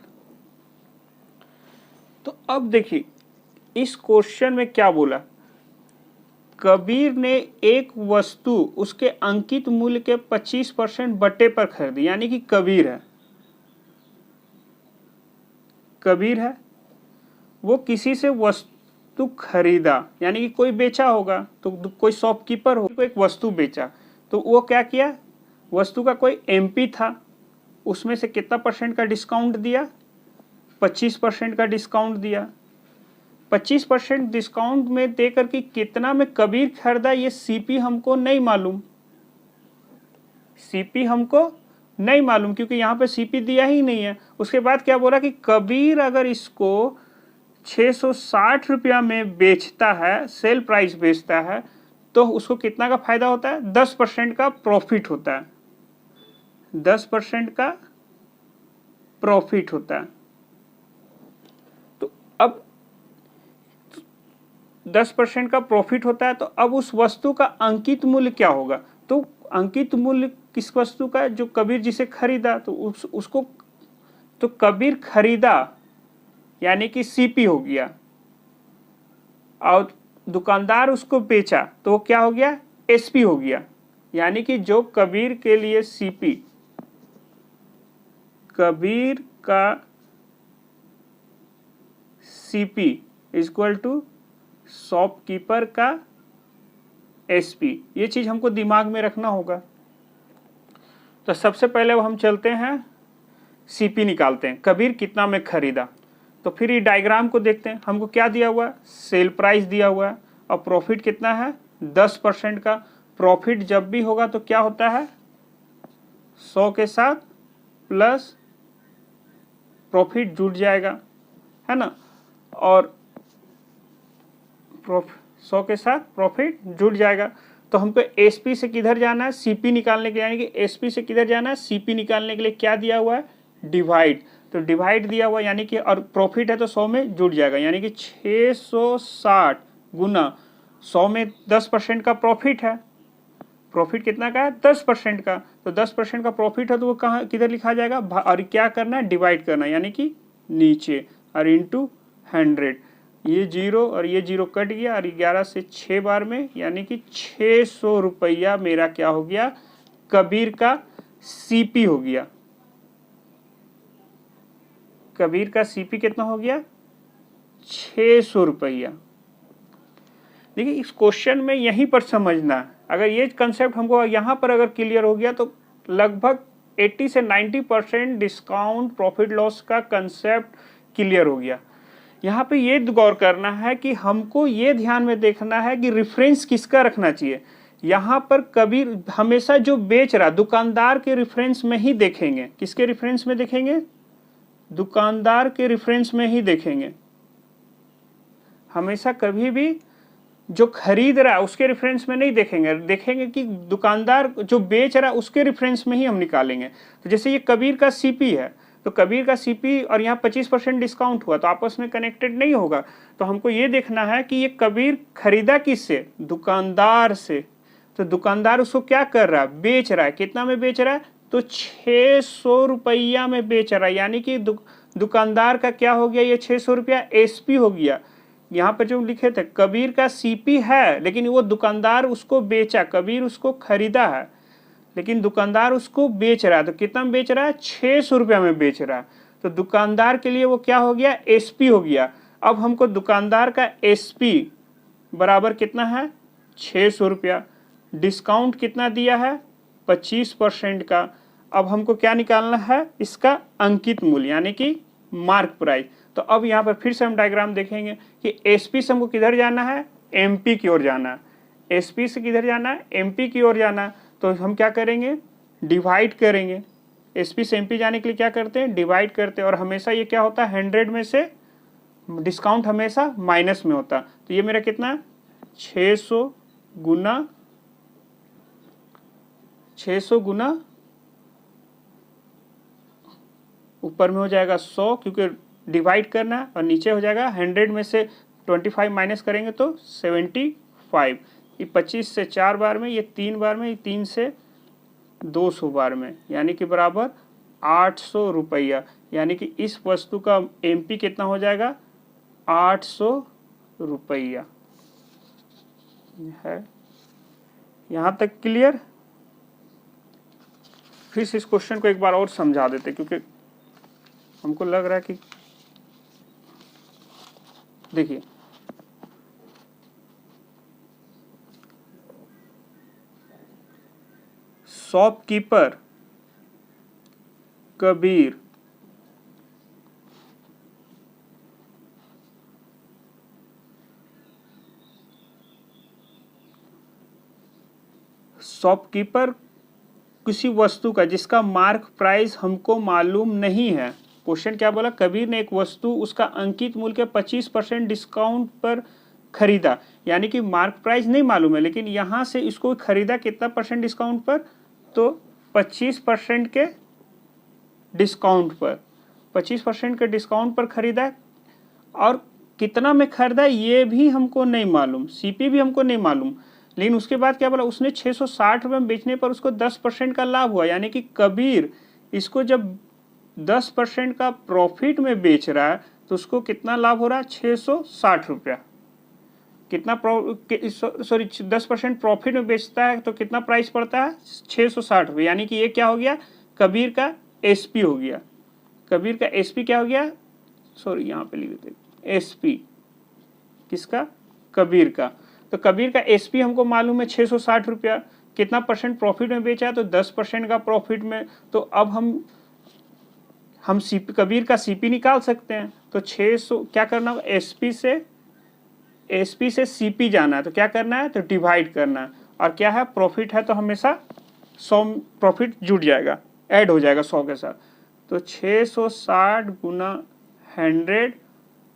तो अब देखिए इस क्वेश्चन में क्या बोला, कबीर ने एक वस्तु उसके अंकित मूल्य के 25% बट्टे पर खरीदी, यानी कि कबीर है, कबीर है वो किसी से वस्तु खरीदा, यानी कि कोई बेचा होगा, तो कोई शॉपकीपर हो को एक वस्तु बेचा, तो वो क्या किया वस्तु का कोई एमपी था, उसमें से कितना परसेंट का डिस्काउंट दिया 25% का डिस्काउंट दिया। 25% डिस्काउंट में दे करके कितना में कबीर खरीदा ये सीपी हमको नहीं मालूम, सीपी हमको नहीं मालूम क्योंकि यहाँ पे सीपी दिया ही नहीं है। उसके बाद क्या बोला कि कबीर अगर इसको 660 रुपया में बेचता है, सेल प्राइस बेचता है, तो उसको कितना का फायदा होता है 10% का प्रॉफिट होता है, 10% का प्रॉफिट होता है। तो अब 10% का प्रॉफिट होता है, तो अब उस वस्तु का अंकित मूल्य क्या होगा, तो अंकित मूल्य किस वस्तु का जो कबीर जिसे खरीदा, तो उसको तो कबीर खरीदा यानी कि सीपी हो गया, और दुकानदार उसको बेचा तो वो क्या हो गया एसपी हो गया, यानी कि जो कबीर के लिए सीपी, कबीर का सीपी इक्वल टू शॉपकीपर का एसपी। ये चीज हमको दिमाग में रखना होगा। तो सबसे पहले हम चलते हैं सीपी निकालते हैं, कबीर कितना में खरीदा। तो फिर ये डायग्राम को देखते हैं, हमको क्या दिया हुआ है सेल प्राइस दिया हुआ है और प्रॉफिट कितना है 10% का। प्रॉफिट जब भी होगा तो क्या होता है 100 के साथ प्लस प्रॉफिट जुड़ जाएगा, है ना, और 100 के साथ प्रॉफिट जुड़ जाएगा। तो हमको एसपी से किधर जाना है सीपी निकालने के लिए, यानी कि एसपी से किधर जाना है सीपी निकालने के लिए क्या दिया हुआ है डिवाइड। तो डिवाइड दिया हुआ यानी कि और प्रॉफिट है तो 100 में जुड़ जाएगा, यानी कि 660 गुना 100 में 10% का प्रॉफिट है, प्रॉफिट कितना का है 10% का, तो 10% का प्रॉफिट है तो वो कहाँ किधर लिखा जाएगा, और क्या करना है डिवाइड करना है, यानी कि नीचे और इंटू 100, ये 0 और ये 0 कट गया और 11 से 6 बार में, यानी कि 600 रुपया मेरा क्या हो गया, कबीर का सीपी हो गया। कबीर का सीपी कितना हो गया, 600 रुपया। देखिए इस क्वेश्चन में यहीं पर समझना, अगर ये कंसेप्ट हमको यहाँ पर अगर क्लियर हो गया तो लगभग 80 से 90% डिस्काउंट प्रॉफिट लॉस का कंसेप्ट क्लियर हो गया। यहाँ पे ये गौर करना है कि हमको ये ध्यान में देखना है कि रेफरेंस किसका रखना चाहिए। यहाँ पर कबीर हमेशा जो बेच रहा दुकानदार के रेफरेंस में ही देखेंगे, किसके रेफरेंस में देखेंगे, दुकानदार के रेफरेंस में ही देखेंगे। हमेशा कभी भी जो खरीद रहा है उसके रेफरेंस में नहीं देखेंगे, देखेंगे कि दुकानदार जो बेच रहा है उसके रेफरेंस में ही हम निकालेंगे। तो जैसे ये कबीर का सीपी है, तो कबीर का सीपी और यहाँ 25% डिस्काउंट हुआ तो आपस में कनेक्टेड नहीं होगा। तो हमको ये देखना है कि ये कबीर खरीदा किससे, दुकानदार से। तो दुकानदार उसको क्या कर रहा है, बेच रहा है। कितना में बेच रहा है, तो 600 रुपया में बेच रहा है, यानी कि दुकानदार का क्या हो गया, ये 600 रुपया एसपी हो गया। यहाँ पर जो लिखे थे कबीर का सीपी है, लेकिन वो दुकानदार उसको बेचा, कबीर उसको खरीदा है लेकिन दुकानदार उसको बेच रहा है। तो कितना में बेच रहा है, 600 रुपया में बेच रहा है। तो दुकानदार के लिए वो क्या हो गया, एसपी हो गया। अब हमको दुकानदार का एसपी बराबर कितना है, 600 रुपया। डिस्काउंट कितना दिया है, 25% का। अब हमको क्या निकालना है, इसका अंकित मूल्य यानी कि मार्क प्राइस। तो अब यहाँ पर फिर से हम डायग्राम देखेंगे कि एसपी से हमको किधर जाना है, एमपी की ओर जाना है। एसपी से किधर जाना है, एमपी की ओर जाना है। तो हम क्या करेंगे, डिवाइड करेंगे। एसपी से एमपी जाने के लिए क्या करते हैं, डिवाइड करते हैं। और हमेशा ये क्या होता है, 100 में से डिस्काउंट हमेशा माइनस में होता। तो ये मेरा कितना, 600 गुना ऊपर में हो जाएगा 100 क्योंकि डिवाइड करना, और नीचे हो जाएगा 100 में से 25 माइनस करेंगे तो 75। ये 25 से 4 बार में, ये 3 बार में, ये 3 से 200 बार में, यानी कि बराबर 800 रुपया। यानी कि इस वस्तु का एमपी कितना हो जाएगा, 800 रुपया है। यहाँ तक क्लियर। फिर से इस क्वेश्चन को एक बार और समझा देते क्योंकि हमको लग रहा है कि देखिए शॉपकीपर कबीर शॉपकीपर किसी वस्तु का जिसका मार्क प्राइस हमको मालूम नहीं है। क्वेश्चन क्या बोला, कबीर ने एक वस्तु उसका अंकित मूल्य के 25% डिस्काउंट पर खरीदा, यानी कि मार्क प्राइस नहीं मालूम है, लेकिन यहाँ से इसको खरीदा कितना परसेंट डिस्काउंट पर, तो 25% के डिस्काउंट पर, 25% के डिस्काउंट पर खरीदा। और कितना में खरीदा ये भी हमको नहीं मालूम, सीपी भी हमको नहीं मालूम। लेकिन उसके बाद क्या बोला, उसने 660 रुपये में बेचने पर उसको 10% का लाभ हुआ, यानी कि कबीर इसको जब 10% का प्रॉफिट में बेच रहा है तो उसको कितना लाभ हो रहा है, 660 रुपया। कितना सॉरी 10% प्रॉफिट में बेचता है तो कितना प्राइस पड़ता है, 660 रुपये। यानी कि ये क्या हो गया, कबीर का एसपी हो गया। कबीर का एसपी क्या हो गया, सॉरी यहाँ पे लिख देते, एसपी किसका, कबीर का। तो कबीर का एसपी हमको मालूम है 660 रुपया। कितना परसेंट प्रॉफिट में बेचा है, तो 10% का प्रॉफिट में। तो अब हम सीपी कबीर का सीपी निकाल सकते हैं। तो 600 क्या करना होगा, एसपी से सीपी जाना है तो क्या करना है, तो डिवाइड करना है। और क्या है, प्रॉफिट है तो हमेशा 100 प्रॉफिट जुड़ जाएगा, ऐड हो जाएगा 100 के साथ। तो 660 गुना 100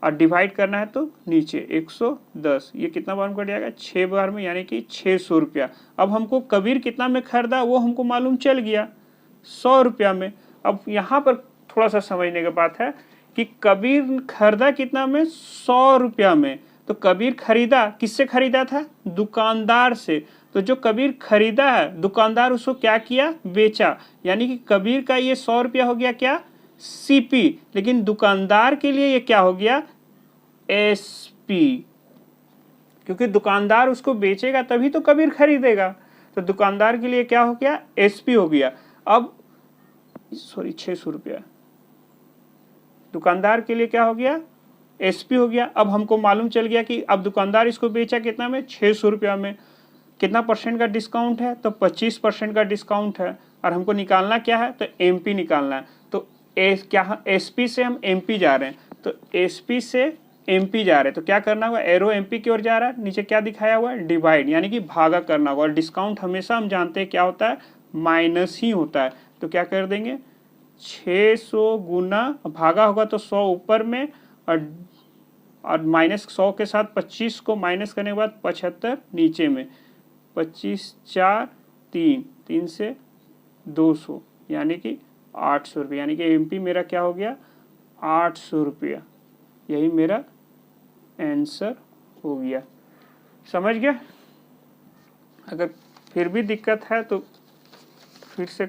और डिवाइड करना है तो नीचे 110, ये कितना बार में कट जाएगा, 6 बार में, यानी कि 600 रुपया। अब हमको कबीर कितना में खरीदा वो हमको मालूम चल गया, 100 रुपया में। अब यहाँ पर थोड़ा सा समझने की बात है कि कबीर खरीदा कितना में, 100 रुपया में। तो कबीर खरीदा, किससे खरीदा था? दुकानदार से। तो जो कबीर खरीदा है, दुकानदार उसको क्या किया? बेचा। यानी कि कबीर का ये 100 रुपया हो गया क्या? सीपी। लेकिन दुकानदार के लिए ये क्या हो गया? एसपी, क्योंकि दुकानदार उसको बेचेगा तभी तो कबीर खरीदेगा। तो दुकानदार के लिए क्या हो गया? एसपी हो गया। अब सॉरी 600 रुपया, दुकानदार के लिए क्या हो गया? एसपी हो गया। अब हमको मालूम चल गया कि अब दुकानदार इसको बेचा कितना में? 600 रुपया में। कितना परसेंट का डिस्काउंट है? तो 25% का डिस्काउंट है। और हमको निकालना क्या है? तो एमपी निकालना है। तो क्या एसपी से हम एमपी जा रहे हैं, तो एसपी से एमपी जा रहे हैं, तो क्या करना होगा? एरो एमपी की ओर जा रहा है, नीचे क्या दिखाया हुआ है? डिवाइड, यानी कि भागा करना होगा। और डिस्काउंट हमेशा हम जानते हैं क्या होता है? माइनस ही होता है। तो क्या कर देंगे? 600 गुना भागा होगा तो 100 ऊपर में, और माइनस 100 के साथ 25 को माइनस करने के बाद 75 नीचे में। 25 4 3 3 से 200, यानी कि 800 रुपये। यानी कि एमपी मेरा क्या हो गया? 800 रुपया। यही मेरा आंसर हो गया। समझ गया? अगर फिर भी दिक्कत है तो फिर से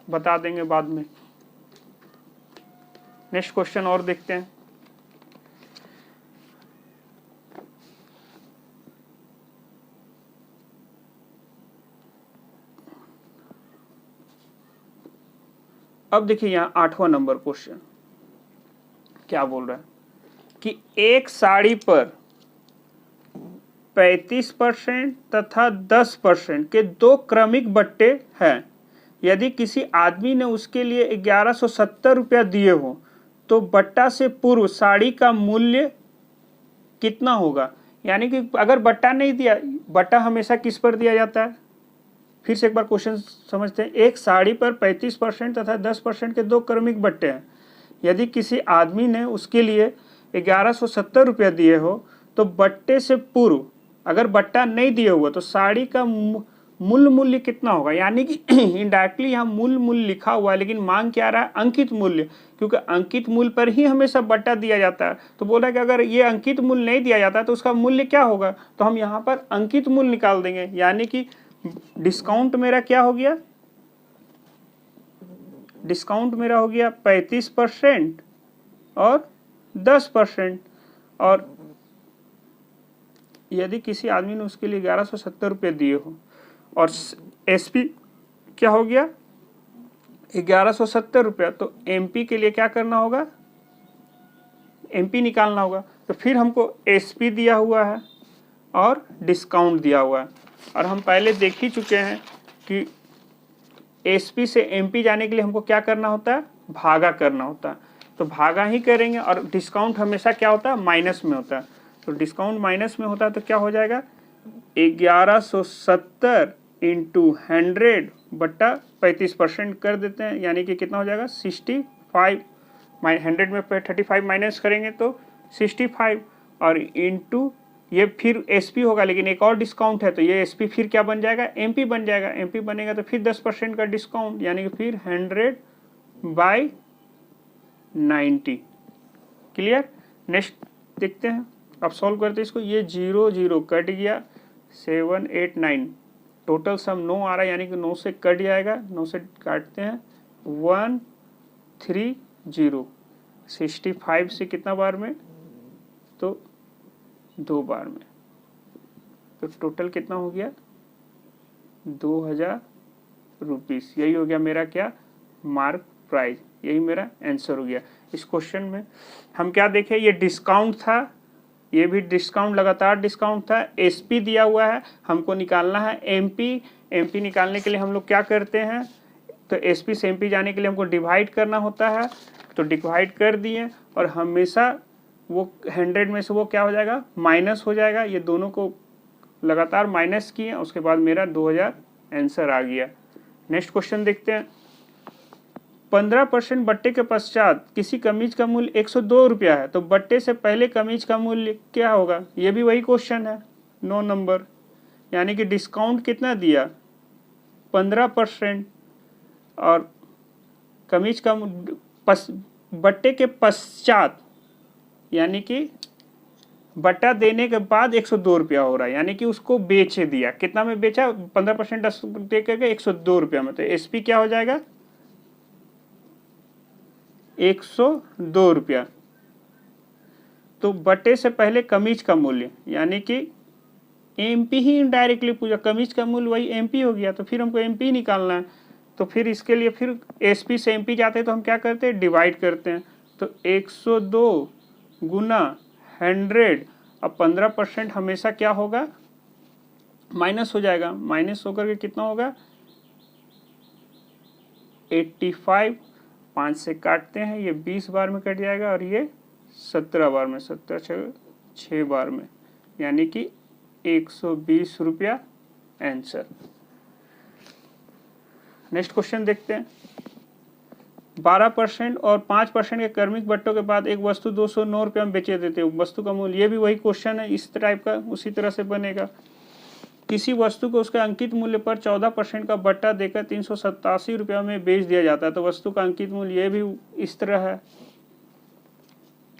बता देंगे बाद में। नेक्स्ट क्वेश्चन और देखते हैं। अब देखिए यहाँ 8वां नंबर क्वेश्चन क्या बोल रहा है कि एक साड़ी पर 35% तथा 10% के दो क्रमिक बट्टे हैं। यदि किसी आदमी ने उसके लिए 1170 रुपया दिए हो तो बट्टा से पूर्व साड़ी का मूल्य कितना होगा? यानी कि अगर बट्टा नहीं दिया, बट्टा हमेशा किस पर दिया जाता है? फिर से एक बार क्वेश्चन समझते हैं। एक साड़ी पर 35% तथा 10% के दो क्रमिक बट्टे हैं। यदि किसी आदमी ने उसके लिए 1170 रुपया दिए हो तो बट्टे से पूर्व अगर बट्टा नहीं दिए हुआ तो साड़ी का मूल मूल्य कितना होगा? यानी कि इनडायरेक्टली यहाँ मूल मूल्य लिखा हुआ है, लेकिन मांग क्या रहा है? अंकित मूल्य, क्योंकि अंकित मूल्य पर ही हमेशा बट्टा दिया जाता है। तो बोला कि अगर ये अंकित मूल्य नहीं दिया जाता तो उसका मूल्य क्या होगा? तो हम यहाँ पर अंकित मूल्य निकाल देंगे। यानी कि डिस्काउंट मेरा क्या हो गया? डिस्काउंट मेरा हो गया 35% और 10%। और यदि किसी आदमी ने उसके लिए 1170 रुपये दिए हो और एसपी क्या हो गया? 1170 रुपया। तो एमपी के लिए क्या करना होगा? एमपी निकालना होगा। तो फिर हमको एसपी दिया हुआ है और डिस्काउंट दिया हुआ है, और हम पहले देख ही चुके हैं कि एसपी से एमपी जाने के लिए हमको क्या करना होता है? भागा करना होता है। तो भागा ही करेंगे, और डिस्काउंट हमेशा क्या होता है? माइनस में होता है। तो डिस्काउंट माइनस में होता है तो क्या हो जाएगा? 1170 इंटू 100 बट्टा 35% कर देते हैं, यानी कि कितना हो जाएगा? 65। 100 में 35 माइनस करेंगे तो 65, और इंटू ये फिर एसपी होगा, लेकिन एक और डिस्काउंट है तो ये एसपी फिर क्या बन जाएगा? एमपी बन जाएगा। एमपी बनेगा तो फिर 10% का डिस्काउंट, यानी कि फिर 100/90। क्लियर? नेक्स्ट देखते हैं। अब सॉल्व करते हैं इसको। ये 0 0 कट गया, 7 8 9, टोटल सम 9 आ रहा है, यानी कि 9 से कट जाएगा। 9 से काटते हैं 1 3 0। 65 से कितना बार में? तो 2 बार में। तो टोटल कितना हो गया? 2000 रुपीस। यही हो गया मेरा क्या? Mark price. यही मेरा आंसर हो गया। इस क्वेश्चन में हम क्या देखें? ये डिस्काउंट था, ये भी डिस्काउंट, लगातार डिस्काउंट था। एसपी दिया हुआ है, हमको निकालना है एमपी। एमपी निकालने के लिए हम लोग क्या करते हैं? तो एसपी से एमपी जाने के लिए हमको डिवाइड करना होता है। तो डिवाइड कर दिए, और हमेशा वो 100 में से वो क्या हो जाएगा? माइनस हो जाएगा। ये दोनों को लगातार माइनस किए, उसके बाद मेरा 2000 आंसर आ गया। नेक्स्ट क्वेश्चन देखते हैं। 15% बट्टे के पश्चात किसी कमीज का मूल्य 102 रुपया है, तो बट्टे से पहले कमीज का मूल्य क्या होगा? ये भी वही क्वेश्चन है, 9 नंबर। यानी कि डिस्काउंट कितना दिया? 15%, और कमीज का बट्टे के पश्चात, यानी कि बटा देने के बाद 102 रुपया हो रहा है, यानी कि उसको बेच दिया। कितना में बेचा? 15% दे करके 102 रुपया में। तो एसपी क्या हो जाएगा? 102 रुपया। तो बटे से पहले कमीज का मूल्य, यानी कि एमपी ही इनडायरेक्टली पूछा, कमीज का मूल्य वही एमपी हो गया, तो फिर हमको एमपी निकालना है। तो फिर इसके लिए फिर एसपी से एमपी जाते हैं तो हम क्या करते हैं? डिवाइड करते हैं। तो 102 गुना 100, अब 15% हमेशा क्या होगा? माइनस हो जाएगा। माइनस होकर के कितना होगा? 85। 5 से काटते हैं, ये 20 बार में कट जाएगा और ये 17 बार में, 17 6 बार में, यानी कि 120 रुपया आंसर। नेक्स्ट क्वेश्चन देखते हैं। 12% और 5% के क्रमिक बट्टों के बाद एक वस्तु 209 रुपये में बेचे देते हैं, वस्तु का मूल्य। ये भी वही क्वेश्चन है, इस टाइप का उसी तरह से बनेगा। किसी वस्तु को उसके अंकित मूल्य पर 14% का बट्टा देकर 387 रुपया में बेच दिया जाता है, तो वस्तु का अंकित मूल्य ये भी इस तरह है।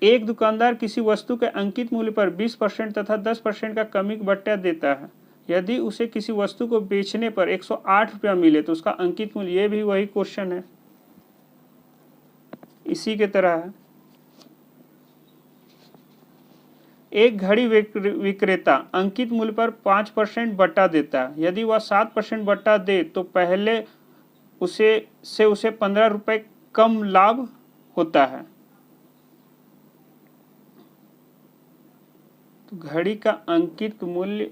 एक दुकानदार किसी वस्तु के अंकित मूल्य पर 20% तथा 10% का क्रमिक बट्टा देता है। यदि उसे किसी वस्तु को बेचने पर 108 रुपया मिले तो उसका अंकित मूल्य। ये भी वही क्वेश्चन है, इसी के तरह है। एक घड़ी विक्रेता अंकित मूल्य पर 5% बट्टा देता है। यदि वह 7% बट्टा दे तो पहले उसे 15 रुपये कम लाभ होता है। तो घड़ी का अंकित मूल्य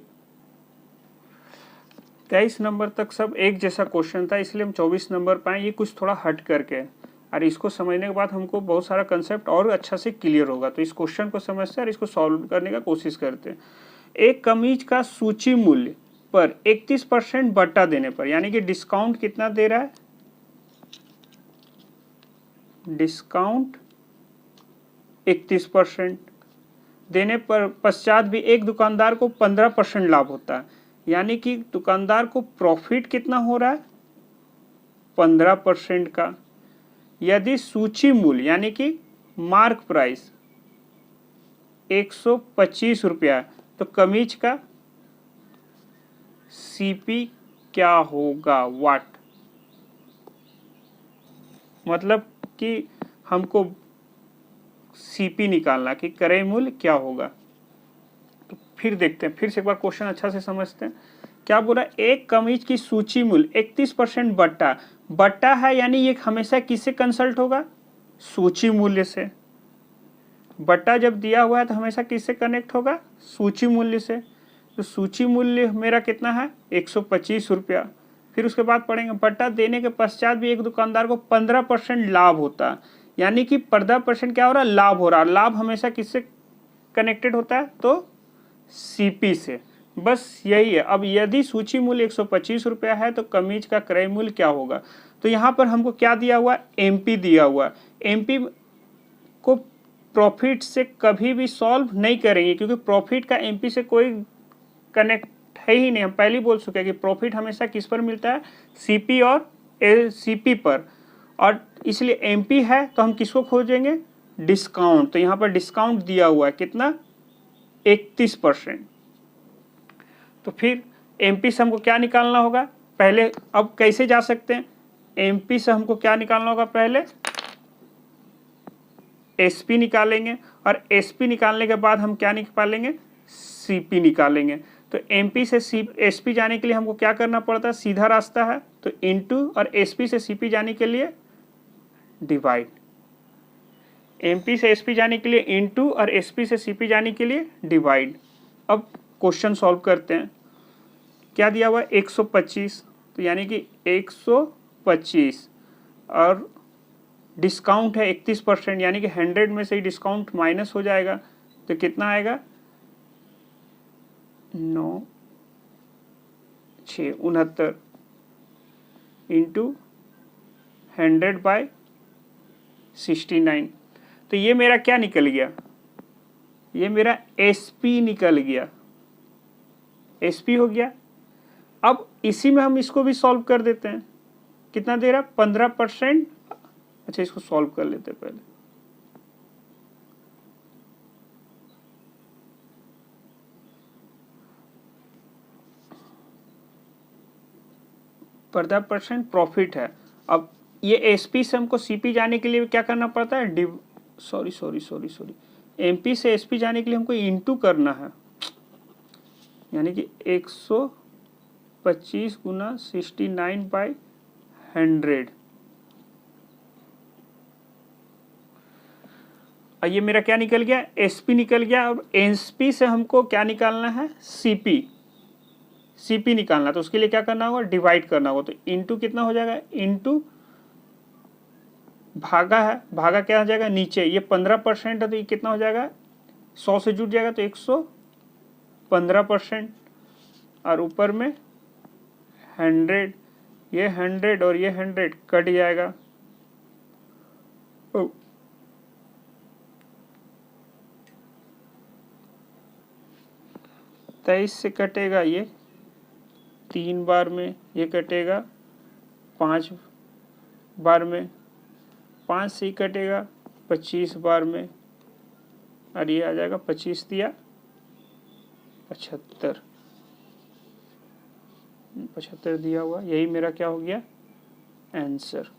23 नंबर तक सब एक जैसा क्वेश्चन था, इसलिए हम 24 नंबर पाए। ये कुछ थोड़ा हट करके, और इसको समझने के बाद हमको बहुत सारा कंसेप्ट और अच्छा से क्लियर होगा। तो इस क्वेश्चन को समझते हैं और इसको सॉल्व करने का कोशिश करते हैं। एक कमीज का सूची मूल्य पर 31% बट्टा देने पर, यानी कि डिस्काउंट कितना दे रहा है? डिस्काउंट 31% देने पर पश्चात भी एक दुकानदार को 15% लाभ होता है, यानी कि दुकानदार को प्रॉफिट कितना हो रहा है? 15% का। यदि सूची मूल्य यानी कि मार्क प्राइस 125 रुपया, तो कमीज का सीपी क्या होगा? वाट, मतलब कि हमको सीपी निकालना कि क्रय मूल्य क्या होगा। तो फिर देखते हैं, फिर से एक बार क्वेश्चन अच्छा से समझते हैं। क्या बोला? एक कमीज की सूची मूल्य 31% बट्टा है, यानी ये हमेशा किससे कंसल्ट होगा? सूची मूल्य से। बट्टा जब दिया हुआ है तो हमेशा किससे कनेक्ट होगा? सूची मूल्य से। तो सूची मूल्य मेरा कितना है? 125 रुपया। फिर उसके बाद पढ़ेंगे बट्टा देने के पश्चात भी एक दुकानदार को 15% लाभ होता है, यानी कि 15% क्या हो रहा है? लाभ हो रहा है। लाभ हमेशा किससे कनेक्टेड होता है? तो सीपी से। बस यही है। अब यदि सूची मूल्य 125 रुपया है तो कमीज का क्रय मूल्य क्या होगा? तो यहाँ पर हमको क्या दिया हुआ? एमपी दिया हुआ। एमपी को प्रॉफिट से कभी भी सॉल्व नहीं करेंगे, क्योंकि प्रॉफिट का एमपी से कोई कनेक्ट है ही नहीं। हम पहले बोल चुके हैं कि प्रॉफिट हमेशा किस पर मिलता है? सीपी और सीपी पर। और इसलिए एमपी है तो हम किसको खोजेंगे? डिस्काउंट। तो यहाँ पर डिस्काउंट दिया हुआ है कितना? 31%। तो फिर एमपी से हमको क्या निकालना होगा? पहले अब कैसे जा सकते हैं? एमपी से हमको क्या निकालना होगा? पहले एसपी निकालेंगे, और एसपी निकालने के बाद हम क्या निकालेंगे? सीपी निकालेंगे। तो एमपी से एसपी जाने के लिए हमको क्या करना पड़ता है? सीधा रास्ता है, तो इनटू, और एसपी से सीपी जाने के लिए डिवाइड। एमपी से एसपी जाने के लिए इनटू, और एसपी से सीपी जाने के लिए डिवाइड। अब क्वेश्चन सॉल्व करते हैं। क्या दिया हुआ है? 125, तो यानी कि 125, और डिस्काउंट है 31%, यानी कि 100 में से ही डिस्काउंट माइनस हो जाएगा, तो कितना आएगा? 9 6 69 इंटू 100/69। तो ये मेरा क्या निकल गया? ये मेरा एसपी निकल गया। एसपी हो गया। अब इसी में हम इसको भी सॉल्व कर देते हैं। कितना दे रहा? 15%। अच्छा, इसको सॉल्व कर लेते हैं पहले। % प्रॉफिट है। अब ये एसपी से हमको सीपी जाने के लिए क्या करना पड़ता है, एमपी से एसपी जाने के लिए हमको इंटू करना है, यानी कि 125 गुना 69/100। ये मेरा क्या निकल गया, एसपी निकल गया। और एसपी से हमको क्या निकालना है, सीपी निकालना। तो उसके लिए क्या करना होगा, डिवाइड करना होगा। तो इंटू कितना हो जाएगा, इंटू भागा है, भागा क्या हो जाएगा नीचे, ये 15% है तो ये कितना हो जाएगा, 100 से जुड़ जाएगा तो 115%, और ऊपर में 100, ये 100 और ये 100 कट जाएगा। 23 से कटेगा ये 3 बार में, ये कटेगा 5 बार में, 5 से कटेगा 25 बार में, और ये आ जाएगा 25 दिया 75, 75 दिया हुआ। यही मेरा क्या हो गया आंसर।